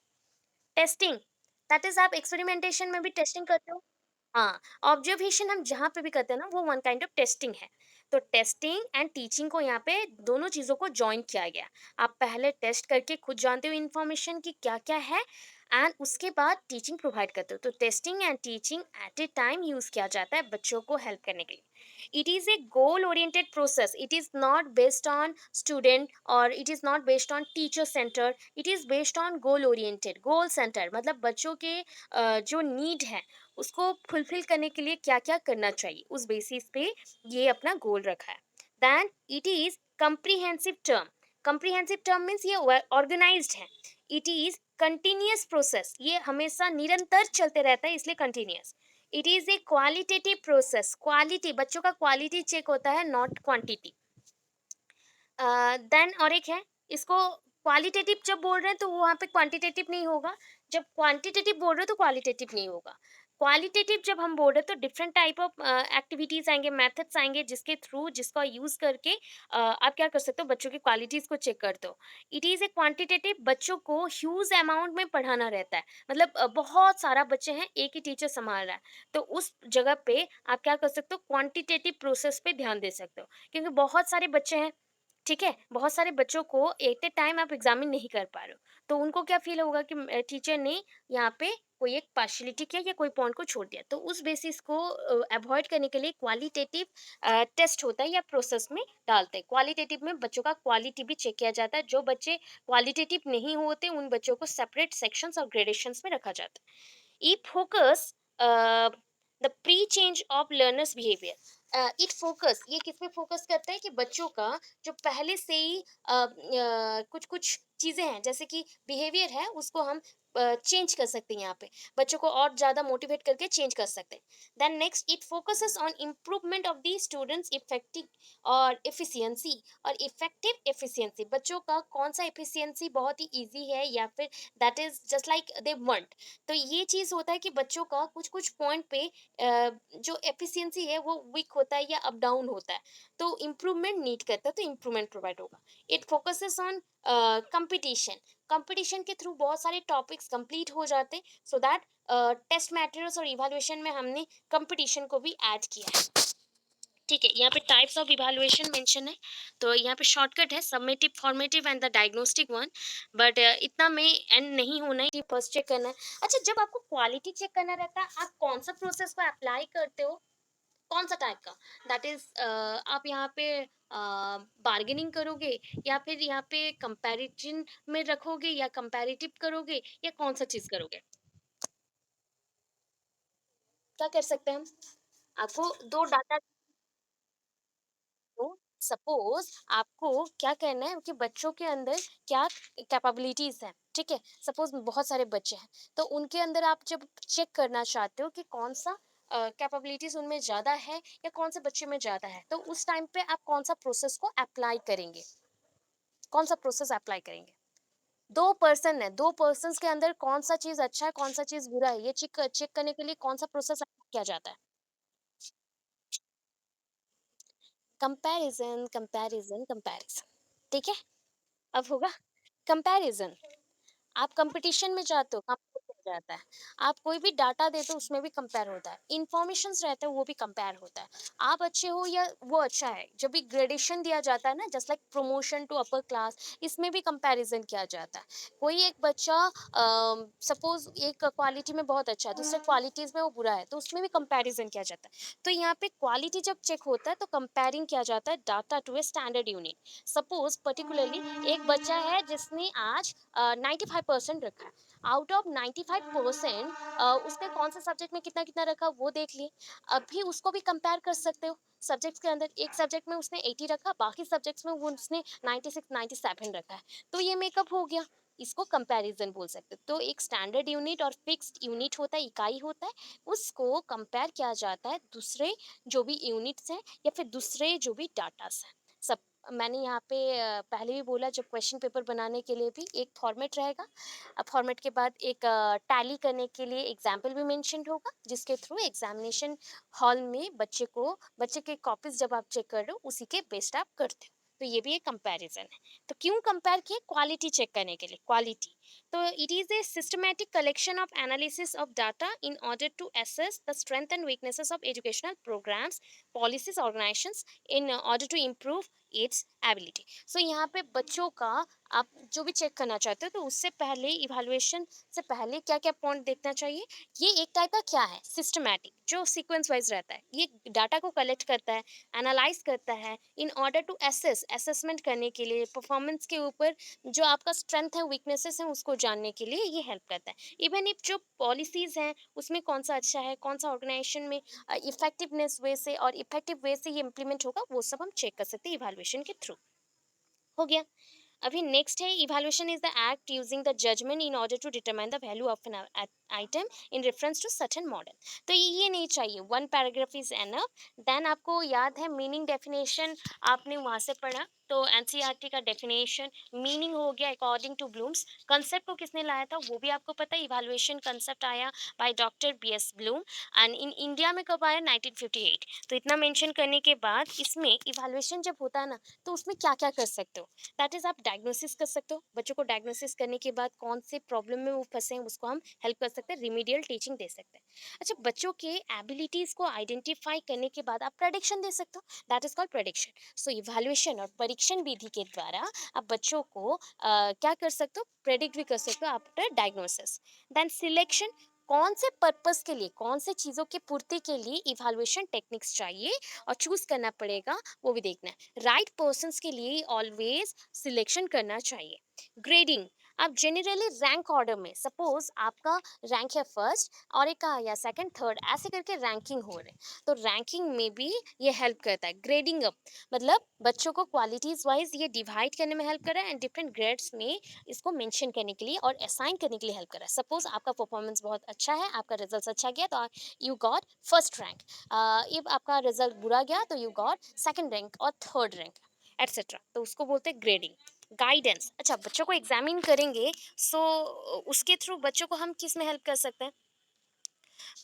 टेस्टिंग दैट इज आप एक्सपेरिमेंटेशन में भी टेस्टिंग करते हो। हाँ, ऑब्जर्वेशन हम जहाँ पे भी करते हैं ना वो वन काइंड ऑफ टेस्टिंग है। तो टेस्टिंग एंड टीचिंग को यहाँ पे दोनों चीज़ों को जॉइन किया गया। आप पहले टेस्ट करके खुद जानते हो इन्फॉर्मेशन की क्या क्या है, एंड उसके बाद टीचिंग प्रोवाइड करते हो। तो testing and teaching at a time use किया जाता है बच्चों को हेल्प करने के लिए। It is a goal oriented process, it is not based on student और it is not based on teacher centre, it is based on goal oriented. Goal centre मतलब बच्चों के जो नीड है उसको फुलफिल करने के लिए क्या क्या करना चाहिए उस बेसिस पे ये अपना गोल रखा है। Then it is comprehensive term. Comprehensive term means ये ऑर्गेनाइज्ड है। इट इज कंटिन्यूअस प्रोसेस, ये हमेशा निरंतर चलते रहता है इसलिए continuous. It is a qualitative process, quality बच्चों का क्वालिटी चेक होता है नॉट क्वांटिटी। देन और एक है, इसको क्वालिटेटिव जब बोल रहे हैं तो वहाँ पे क्वांटिटेटिव नहीं होगा, जब क्वांटिटेटिव बोल रहे हो तो क्वालिटेटिव नहीं होगा। क्वालिटेटिव जब हम बोल रहे हैं तो डिफरेंट टाइप ऑफ एक्टिविटीज आएंगे, मेथड्स आएंगे, जिसके थ्रू, जिसका यूज करके आप क्या कर सकते हो, बच्चों की क्वालिटीज को चेक करते हो। इट इज ए क्वांटिटेटिव, बच्चों को ह्यूज अमाउंट में पढ़ाना रहता है, मतलब बहुत सारा बच्चे हैं, एक ही टीचर संभाल रहा है, तो उस जगह पे आप क्या कर सकते हो, क्वांटिटेटिव प्रोसेस पे ध्यान दे सकते हो, क्योंकि बहुत सारे बच्चे हैं, ठीक है, बहुत सारे बच्चों को एट ए टाइम आप एग्जामिन नहीं कर पा रहे हो, तो उनको क्या फील होगा कि टीचर ने यहाँ पे कोई एक पार्शियलिटी किया या कोई पॉइंट को छोड़ दिया, तो उस बेसिस को अवॉइड करने के लिए क्वालिटेटिव टेस्ट होता है या प्रोसेस में डालते हैं। क्वालिटेटिव में बच्चों का क्वालिटी भी चेक किया जाता है, जो बच्चे क्वालिटेटिव नहीं होते उन बच्चों को सेपरेट सेक्शंस और ग्रेडेशंस में रखा जाता है। ई focus the pre change of learners behaviour, it focus, ये किस पे फोकस करता है कि बच्चों का जो पहले से ही कुछ कुछ चीजें हैं, जैसे कि बिहेवियर है, उसको हम चेंज कर सकते हैं, यहाँ पे बच्चों को और ज्यादा मोटिवेट करके चेंज कर सकते हैं। Then next, it focuses on improvement of the students effective और एफिशिएंसी, और इफेक्टिव एफिशिएंसी, बच्चों का कौन सा एफिशिएंसी बहुत ही इजी है या फिर that is just like they want. तो ये चीज होता है कि बच्चों का कुछ कुछ पॉइंट पे जो एफिशिएंसी है वो वीक होता है या अप डाउन होता है, तो इम्प्रूवमेंट नीड करता है, तो इम्प्रूवमेंट प्रोवाइड होगा। It focuses on competition, competition के थ्रू बहुत सारे टॉपिक्स कंप्लीट हो जाते, सो दैट टेस्ट मटेरियल्स और इवैल्यूएशन में हमने कंपटीशन को भी ऐड किया है। ठीक है, यहाँ पे टाइप्स ऑफ इवैल्यूएशन मेंशन है, तो यहाँ पे शॉर्टकट है summative, formative and the diagnostic one, but इतना में एंड नहीं होना है, फर्स्ट चेक करना है। अच्छा, जब आपको क्वालिटी चेक करना रहता है, आप कौन सा प्रोसेस को अप्लाई करते हो, कौन सा टाइप का, दैट इज आप यहाँ पे बार्गेनिंग करोगे, या फिर यहाँ पे कंपैरिजन में रखोगे, या कंपैरेटिव करोगे, या कौन सा चीज करोगे, क्या कर सकते हैं हम, आपको दो डाटा, तो सपोज आपको क्या करना है कि बच्चों के अंदर क्या कैपेबिलिटीज हैं, ठीक है, सपोज बहुत सारे बच्चे हैं, तो उनके अंदर आप जब चेक करना चाहते हो कि कौन सा कैपेबिलिटीज उनमें ज्यादा है या कौन से बच्चे में ज्यादा है, तो उस टाइम पे आप कौन सा प्रोसेस को अप्लाई करेंगे, कौन सा प्रोसेस अप्लाई करेंगे। दो पर्सन है, दो पर्सन के अंदर कौन सा चीज अच्छा है, कौन सा चीज बुरा है, ये चेक चेक करने के लिए कौन सा प्रोसेस किया जाता है। कंपैरिजन, कंपैरिजन, कंपैरिजन, ठीक है, अब होगा कंपैरिजन। आप कंपटीशन में जाते हो, कंपेयर जाता है, आप कोई भी डाटा देते हो उसमें भी कंपेयर होता है, इन्फॉर्मेशंस रहते हैं वो भी कंपेयर होता है, आप अच्छे हो या वो अच्छा है, जब भी ग्रेडेशन दिया जाता है ना, just like promotion to upper class, इसमें भी कंपैरिजन किया जाता है। कोई एक बच्चा सपोज एक क्वालिटी में बहुत अच्छा है, दूसरे क्वालिटीज में वो बुरा है, तो उसमें भी कंपैरिजन किया जाता है। तो यहाँ पे क्वालिटी जब चेक होता है तो कंपेयरिंग किया जाता है data to a standard unit. Suppose particularly एक बच्चा है जिसने आज 95% रखा है, आउट ऑफ 95% उसने कौन से सब्जेक्ट में कितना कितना रखा वो देख लिए, अभी उसको भी कंपेयर कर सकते हो। सब्जेक्ट्स के अंदर एक सब्जेक्ट में उसने 80 रखा, बाकी सब्जेक्ट्स में वो उसने 96 97 रखा है, तो ये मेकअप हो गया, इसको कंपैरिजन बोल सकते हो। तो एक स्टैंडर्ड यूनिट और फिक्स्ड यूनिट होता है, इकाई होता है, उसको कंपेयर किया जाता है दूसरे जो भी यूनिट्स हैं या फिर दूसरे जो भी डाटास हैं। सब मैंने यहाँ पे पहले भी बोला, जब क्वेश्चन पेपर बनाने के लिए भी एक फॉर्मेट रहेगा, अब फॉर्मेट के बाद एक टैली करने के लिए एग्जाम्पल भी मेंशन होगा, जिसके थ्रू एग्जामिनेशन हॉल में बच्चे के कॉपीज जब आप चेक कर रहे हो उसी के बेस्ड आप करते हो। तो ये भी एक कंपैरिजन है। तो क्यों कंपेयर किए, क्वालिटी चेक करने के लिए, क्वालिटी। तो it is a systematic collection of analysis of data in order to assess the strength and weaknesses of educational programmes, policies, organisations in order to improve its ability. So यहाँ पे बच्चों का आप जो भी चेक करना चाहते हो, तो उससे पहले इवैल्यूएशन से पहले क्या क्या पॉइंट देखना चाहिए। ये एक टाइप का क्या है, सिस्टमैटिक, जो सीक्वेंस वाइज रहता है, ये डाटा को कलेक्ट करता है, एनालाइज करता है इन ऑर्डर टू असेसमेंट करने के लिए, परफॉर्मेंस के ऊपर जो आपका स्ट्रेंथ है, वीकनेसेस हैं, उसको जानने के लिए ये हेल्प करता है। इवन इफ जो पॉलिसीज हैं उसमें कौन सा अच्छा है, कौन सा ऑर्गेनाइजेशन में इफेक्टिवनेस वे से और इफेक्टिव वे से ये इम्प्लीमेंट होगा, वो सब हम चेक कर सकते हैं इवैल्यूएशन के थ्रू। हो गया। अभी नेक्स्ट है, evaluation is the act using the judgement in order to determine the value of an item in reference to certain model. तो ये नहीं चाहिए, one paragraph is enough. Then आपको याद है मीनिंग डेफिनेशन, आपने वहां से पढ़ा, तो एनसीईआरटी का डेफिनेशन, मीनिंग हो गया अकॉर्डिंग टू ब्लूम्स, कंसेप्ट को किसने लाया था वो भी आपको पता है, इवैल्यूएशन कंसेप्ट आया by doctor BS Bloom, and in India में कब आया, 1958। तो इतना मेंशन करने के बाद इसमें इवैल्यूएशन जब होता है ना, तो उसमें क्या क्या कर सकते हो, दैट इज आप डायग्नोसिस कर सकते हो, बच्चों को डायग्नोसिस करने के बाद कौन से प्रॉब्लम में वो फंसे हैं उसको हम हेल्प कर सकते हैं, रिमीडियल टीचिंग दे सकते हैं। अच्छा, बच्चों के एबिलिटीज को आइडेंटिफाई करने के बाद आप प्रेडिक्शन दे सकते हो, that is called prediction. So evaluation और परीक्षण विधि के द्वारा आप बच्चों को क्या कर सकते हो, प्रेडिक्ट भी कर सकते हो आफ्टर डायग्नोसिस। देन सिलेक्शन, कौन से पर्पस के लिए, कौन से चीज़ों की पूर्ति के लिए इवैल्यूएशन टेक्निक्स चाहिए और चूज करना पड़ेगा, वो भी देखना है। राइट पर्सन्स के लिए ऑलवेज सिलेक्शन करना चाहिए। ग्रेडिंग, आप जनरली रैंक ऑर्डर में, सपोज आपका रैंक है फर्स्ट और एक का या सेकंड थर्ड ऐसे करके रैंकिंग हो रहे हैं, तो रैंकिंग में भी ये हेल्प करता है। ग्रेडिंग अप मतलब बच्चों को क्वालिटीज वाइज ये डिवाइड करने में हेल्प कर रहा है, एंड डिफरेंट ग्रेड्स में इसको मेंशन करने के लिए और असाइन करने के लिए हेल्प कर रहा है। सपोज आपका परफॉर्मेंस बहुत अच्छा है, आपका रिजल्ट अच्छा गया तो you got first rank, if आपका रिजल्ट बुरा गया तो यू गॉट सेकंड रैंक और थर्ड रैंक एटसेट्रा, तो उसको बोलते हैं ग्रेडिंग। गाइडेंस, अच्छा बच्चों को एग्जामिन करेंगे, सो उसके थ्रू बच्चों को हम किस में हेल्प कर सकते हैं,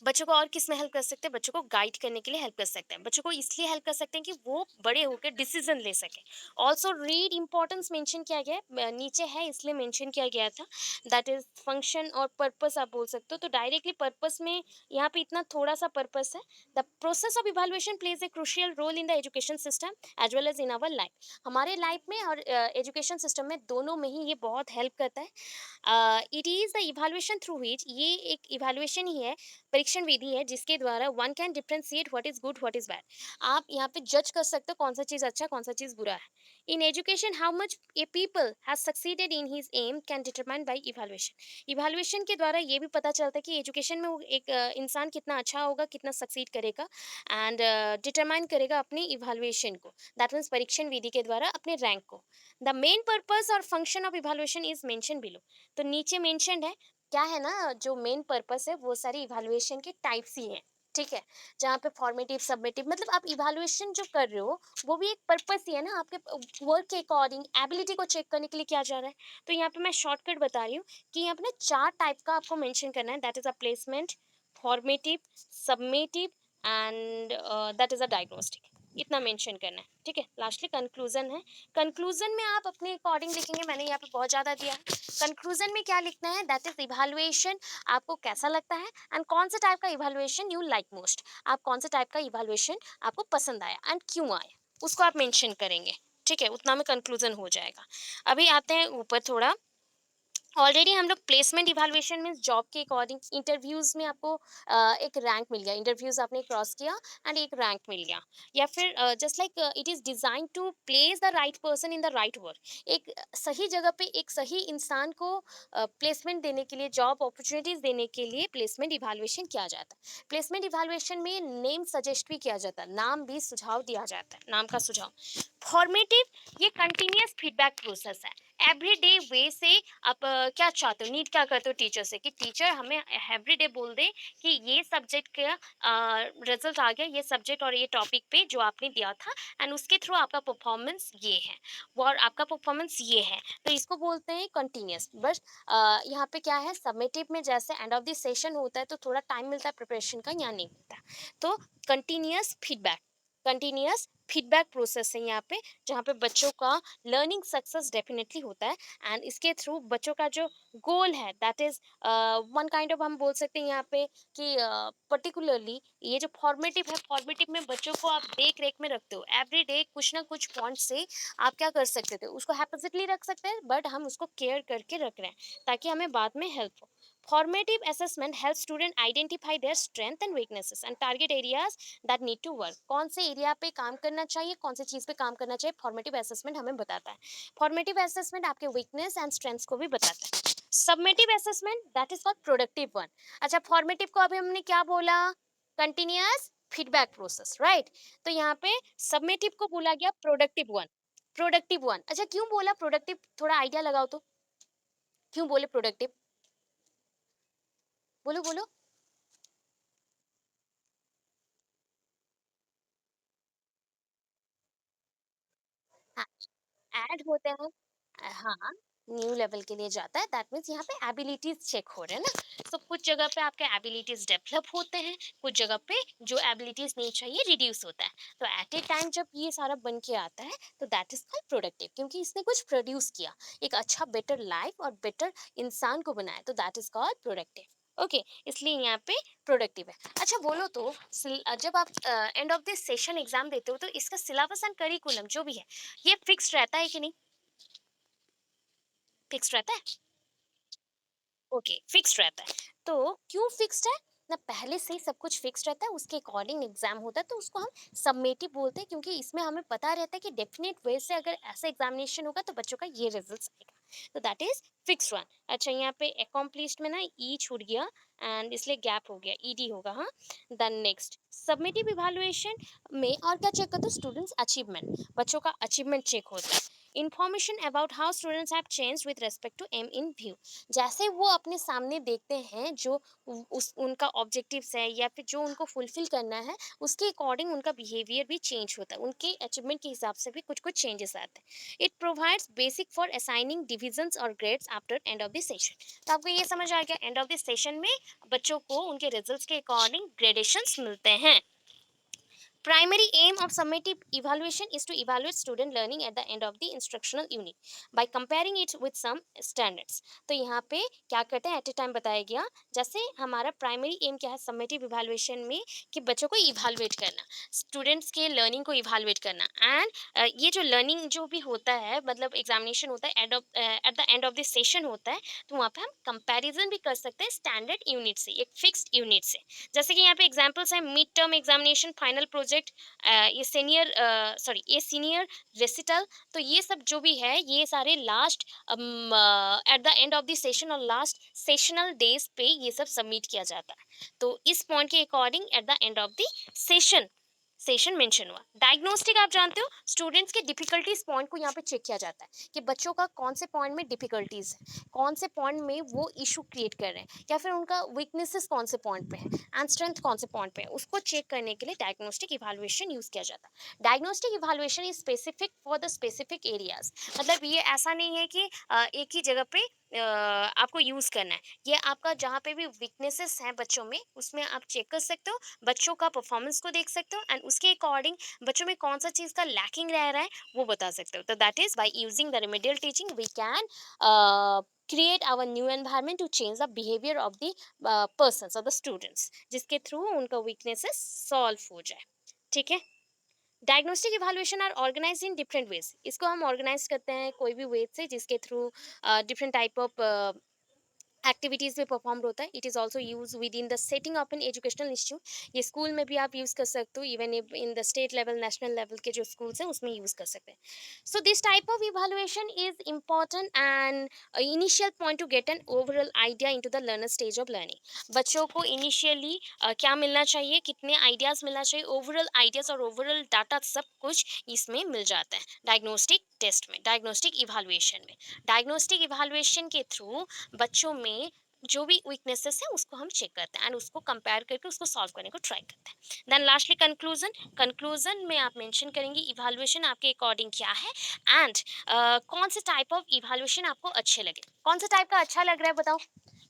बच्चों को और किस में हेल्प कर सकते हैं, बच्चों को गाइड करने के लिए हेल्प कर सकते हैं, बच्चों को इसलिए हेल्प कर सकते हैं कि वो बड़े होकर डिसीजन ले सके। ऑल्सो रीड इंपॉर्टेंस मेंशन किया गया है, नीचे है इसलिए मेंशन किया गया था, दैट इज फंक्शन और पर्पस आप बोल सकते हो, तो डायरेक्टली पर्पस में यहाँ पे इतना थोड़ा सा पर्पस है। The process of evaluation plays a crucial role in the education system as well as in our life, हमारे लाइफ में और एजुकेशन सिस्टम में दोनों में ही ये बहुत हेल्प करता है। It is the evaluation through which, ये एक इवैल्यूएशन ही है, परीक्षण विधि है जिसके द्वारा one can differentiate what is good what is bad, आप यहाँ पे जज कर सकते हो कौन सा चीज़ अच्छा कौन सा चीज़ बुरा है। In education how much A people has succeeded in his aim can determine by evaluation, evaluation के द्वारा ये भी पता चलता है कि एजुकेशन में वो एक इंसान कितना अच्छा होगा, कितना सक्सीड करेगा, एंड डिटरमाइन करेगा अपनी इवैल्यूएशन को, दैट मीन्स परीक्षण विधि के द्वारा अपने रैंक को। द मेन पर्पस और function of evaluation is mention below, तो नीचे मेंशन्ड है, क्या है ना, जो मेन पर्पस है वो सारी इवैल्यूएशन के टाइप्स ही हैं, ठीक है, जहाँ पे फॉर्मेटिव सबमिटिव मतलब आप इवैल्यूएशन जो कर रहे हो वो भी एक पर्पस ही है ना, आपके वर्क के अकॉर्डिंग एबिलिटी को चेक करने के लिए किया जा रहा है। तो यहाँ पे मैं शॉर्टकट बता रही हूँ कि यहाँ पे ना चार टाइप का आपको मेंशन करना है, that is a placement, formative, submissive and that is a diagnostic, इतना मेंशन करना है, ठीक है। लास्टली कंक्लूजन है, कंक्लूजन में आप अपने अकॉर्डिंग लिखेंगे, मैंने यहाँ पे बहुत ज़्यादा दिया है। कंक्लूजन में क्या लिखना है, दैट इज इवैल्यूएशन आपको कैसा लगता है, एंड कौन से टाइप का इवैल्यूएशन यू लाइक मोस्ट, आप कौन से टाइप का इवैल्यूएशन आपको पसंद आया एंड क्यों आया, उसको आप मेंशन करेंगे, ठीक है, उतना में कंक्लूजन हो जाएगा। अभी आते हैं ऊपर थोड़ा, ऑलरेडी हम लोग प्लेसमेंट इवैल्यूएशन में जॉब के अकॉर्डिंग इंटरव्यूज में आपको एक रैंक मिल गया, इंटरव्यूज आपने क्रॉस किया एंड एक रैंक मिल गया, या फिर just like it is design to place the right person in the right work, एक सही जगह पे एक सही इंसान को प्लेसमेंट देने के लिए, जॉब अपॉर्चुनिटीज देने के लिए प्लेसमेंट इवैल्यूएशन किया जाता है। प्लेसमेंट इवैल्यूएशन में नेम सजेस्ट भी किया जाता है, नाम भी सुझाव दिया जाता है, नाम का सुझाव। फॉर्मेटिव, ये कंटिन्यूअस फीडबैक प्रोसेस है, एवरीडे वे से आप क्या चाहते हो, नीड क्या करते हो टीचर से, कि टीचर हमें एवरीडे बोल दे कि ये सब्जेक्ट का रिजल्ट आ गया, ये सब्जेक्ट और ये टॉपिक पे जो आपने दिया था, एंड उसके थ्रू आपका परफॉर्मेंस ये है, और आपका परफॉर्मेंस ये है, तो इसको बोलते हैं कंटिन्यूअस। बस यहाँ पे क्या है, सबमिटिव में जैसे एंड ऑफ द सेशन होता है तो थोड़ा टाइम मिलता है प्रिपरेशन का, यहाँ नहीं मिलता, तो continuous feedback, continuous feedback process है यहाँ पे, जहाँ पे बच्चों का लर्निंग सक्सेस डेफिनेटली होता है, एंड इसके थ्रू बच्चों का जो गोल है, that is one kind of, हम बोल सकते हैं यहाँ पे कि पर्टिकुलरली ये जो फॉर्मेटिव है, फॉर्मेटिव में बच्चों को आप देख रेख में रखते हो, एवरी डे कुछ ना कुछ पॉइंट से आप क्या कर सकते थे, उसको हैपोजिटली रख सकते हैं, बट हम उसको केयर करके रख रहे हैं ताकि हमें बाद में हेल्प हो। Formative assessment helps student identify their strength and weaknesses and target areas that need to work, कौन से एरिया पे काम करना चाहिए, कौन सी चीज़ पे काम करना चाहिए, फॉर्मेटिव असेसमेंट हमें बताता है। फॉर्मेटिव असेसमेंट आपके वीकनेस एंड स्ट्रेंथ्स को भी बताता है। Submissive assessment that is called productive one. अच्छा, फॉर्मेटिव को अभी हमने क्या बोला, कंटिन्यूअस फीडबैक प्रोसेस, राइट, तो यहाँ पे सबमिटिव को बोला गया प्रोडक्टिव वन, प्रोडक्टिव वन। अच्छा, क्यों बोला प्रोडक्टिव, थोड़ा आइडिया लगाओ तो, क्यों बोले प्रोडक्टिव, बोलो बोलो। हाँ, एड होते हैं। हाँ, न्यू लेवल के लिए जाता है, दैट मीन्स यहाँ पे एबिलिटीज चेक हो रहे हैं ना। सो कुछ जगह पे आपके एबिलिटीज डेवलप होते हैं, कुछ जगह पे जो एबिलिटीज नहीं चाहिए रिड्यूस होता है। तो एट ए टाइम जब ये सारा बन के आता है तो दैट इज कॉल्ड प्रोडक्टिव, क्योंकि इसने कुछ प्रोड्यूस किया, एक अच्छा बेटर लाइफ और बेटर इंसान को बनाया, तो that is called productive. Okay, इसलिए यहाँ पे प्रोडक्टिव है। अच्छा बोलो तो जब आप end of this session exam देते हो तो इसका सिलेबस एंड करिकुलम जो भी है ये फिक्स रहता है कि नहीं? फिक्स रहता है। ओके, फिक्स्ड रहता है। तो क्यों फिक्स्ड है ना, पहले से ही सब कुछ फिक्स रहता है, उसके अकॉर्डिंग एग्जाम होता है, तो उसको हम सबमेटिव बोलते हैं, क्योंकि इसमें हमें पता रहता है कि डेफिनेट वे से अगर ऐसा एग्जामिनेशन होगा तो बच्चों का ये रिजल्ट आएगा, तो दैट इज फिक्स वन। अच्छा, यहाँ पे अकॉम्प्लिश्ड में ना ई छूट गया एंड इसलिए गैप हो गया, ईडी होगा। हाँ, देन नेक्स्ट सबमेटिव इवैल्यूएशन में और क्या चेक करते हो, स्टूडेंट्स अचीवमेंट, बच्चों का अचीवमेंट चेक होता है। Information about how students have changed with respect to aim in view, जैसे वो अपने सामने देखते हैं जो उस उनका ऑब्जेक्टिव्स है या फिर जो उनको फुलफिल करना है, उसके अकॉर्डिंग उनका बिहेवियर भी चेंज होता है, उनके अचीवमेंट के हिसाब से भी कुछ कुछ चेंजेस आते हैं। It provides basic for assigning divisions और grades after end of the session. तो आपको ये समझ आ गया, एंड ऑफ द सेशन में बच्चों को उनके रिजल्ट्स के अकॉर्डिंग ग्रेडेशंस मिलते हैं। Primary aim of summative evaluation is to evaluate student learning at the end of the instructional unit by comparing it with some standards। तो यहाँ पे क्या करते हैं, एट ए टाइम बताया गया, जैसे हमारा प्राइमरी एम क्या है समेटिव इवैल्यूएशन में, कि बच्चों को इवैल्यूएट करना, स्टूडेंट्स के लर्निंग को इवैल्यूएट करना, एंड ये जो लर्निंग जो भी होता है, मतलब एग्जामिनेशन होता है at the end of the session होता है, तो वहाँ पे हम कंपैरिजन भी कर सकते हैं स्टैंडर्ड यूनिट से, एक फिक्स्ड यूनिट से। जैसे कि यहाँ पे एग्जांपल्स है, mid term examination, final project, ये सीनियर रेसिटल, तो ये सब जो भी है ये सारे last at the end of the session और लास्ट सेशनल डेज पे ये सब सबमिट किया जाता है। तो इस पॉइंट के according at the end of the session session mention हुआ। डायग्नोस्टिक आप जानते हो, स्टूडेंट्स के डिफिकल्टीज पॉइंट को यहाँ पे चेक किया जाता है कि बच्चों का कौन से पॉइंट में डिफिकल्टीज है, कौन से पॉइंट में वो इशू क्रिएट कर रहे हैं, या फिर उनका वीकनेसेस कौन से पॉइंट पे है एंड स्ट्रेंथ कौन से पॉइंट पे है, उसको चेक करने के लिए डायग्नोस्टिक इवैल्यूएशन यूज किया जाता है। Diagnostic evaluation is specific for the specific areas, मतलब ये ऐसा नहीं है कि एक ही जगह पे आपको यूज करना है, ये आपका जहाँ पे भी वीकनेसेस हैं बच्चों में उसमें आप चेक कर सकते हो, बच्चों का परफॉर्मेंस को देख सकते हो, एंड उसके अकॉर्डिंग बच्चों में कौन सा चीज़ का लैकिंग रह रहा है वो बता सकते हो। तो that is by using the remedial teaching we can create our new environment to change the behavior of the persons or the students, जिसके थ्रू उनका weaknesses solve हो जाए। ठीक है, diagnostic evaluation are organised in different ways, इसको हम organise करते हैं कोई भी वे से जिसके through different type of activities में परफॉर्म होता है। It is also use with in the setting of an educational institute, ये स्कूल में भी आप यूज़ कर सकते हो, even in the state level national level के जो स्कूल्स हैं उसमें यूज़ कर सकते हैं। So this type of evaluation is important and initial point to get an overall idea into the learner stage of learning. बच्चों को इनिशियली क्या मिलना चाहिए, कितने आइडियाज़ मिलना चाहिए, ओवरऑल आइडियाज़ और ओवरऑल डाटा सब कुछ इसमें मिल जाता है डायग्नोस्टिक टेस्ट में, डायग्नोस्टिक इवैल्यूएशन में। डायग्नोस्टिक इवैल्यूएशन के थ्रू बच्चों में जो भी वीकनेसेस है उसको हम चेक करते हैं एंड उसको कंपेयर करके उसको सॉल्व करने को ट्राई करते हैं। देन लास्टली कंक्लूजन, कंक्लूजन में आप मेंशन करेंगे इवैल्यूएशन आपके अकॉर्डिंग क्या है, एंड कौन से टाइप ऑफ इवैल्यूएशन आपको अच्छे लगे, कौन सा टाइप का अच्छा लग रहा है बताओ,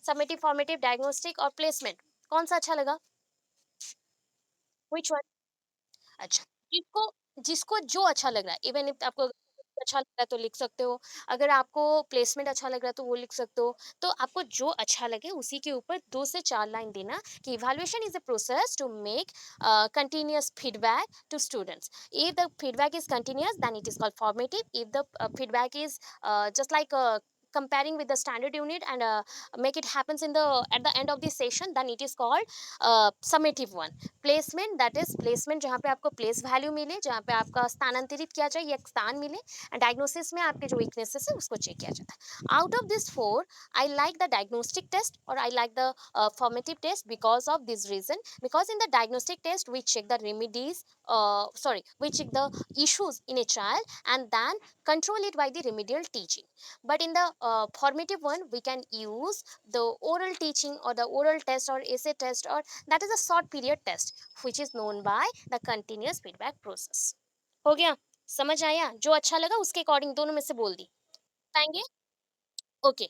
समेटिव, फॉर्मेटिव, डायग्नोस्टिक और प्लेसमेंट, कौन सा अच्छा लगा, व्हिच वन? अच्छा, जिसको जिसको जो अच्छा लग रहा है, इवन इफ आपको अच्छा लग रहा है तो लिख सकते हो, अगर आपको प्लेसमेंट अच्छा लग रहा है तो वो लिख सकते हो। तो आपको जो अच्छा लगे उसी के ऊपर 2 से 4 लाइन देना कि evaluation is a process to make continuous feedback to students. If the feedback is continuous, then it is called formative. If the feedback is just like comparing with the standard unit and make it happens in the at the end of the session, then it is called summative one. Placement, that is placement जहाँ पे आपको place value मिले, जहाँ पे आपका स्थानांतरित किया जाए या स्थान मिले, एंड डायग्नोसिस में आपके जो वीकनेसेस है उसको चेक किया जाता है। Out of this four I like the diagnostic test और I like the formative test because of this reason, because in the diagnostic test we check the remedies, we check the issues in a child and then control it by the remedial teaching. But in the formative one we can use the oral teaching or the oral test or essay test, or that is a short period test which is known by the continuous feedback process। हो गया? समझ आया? जो अच्छा लगा उसके according दोनों में से बोल दी। पाएँगे? ओके।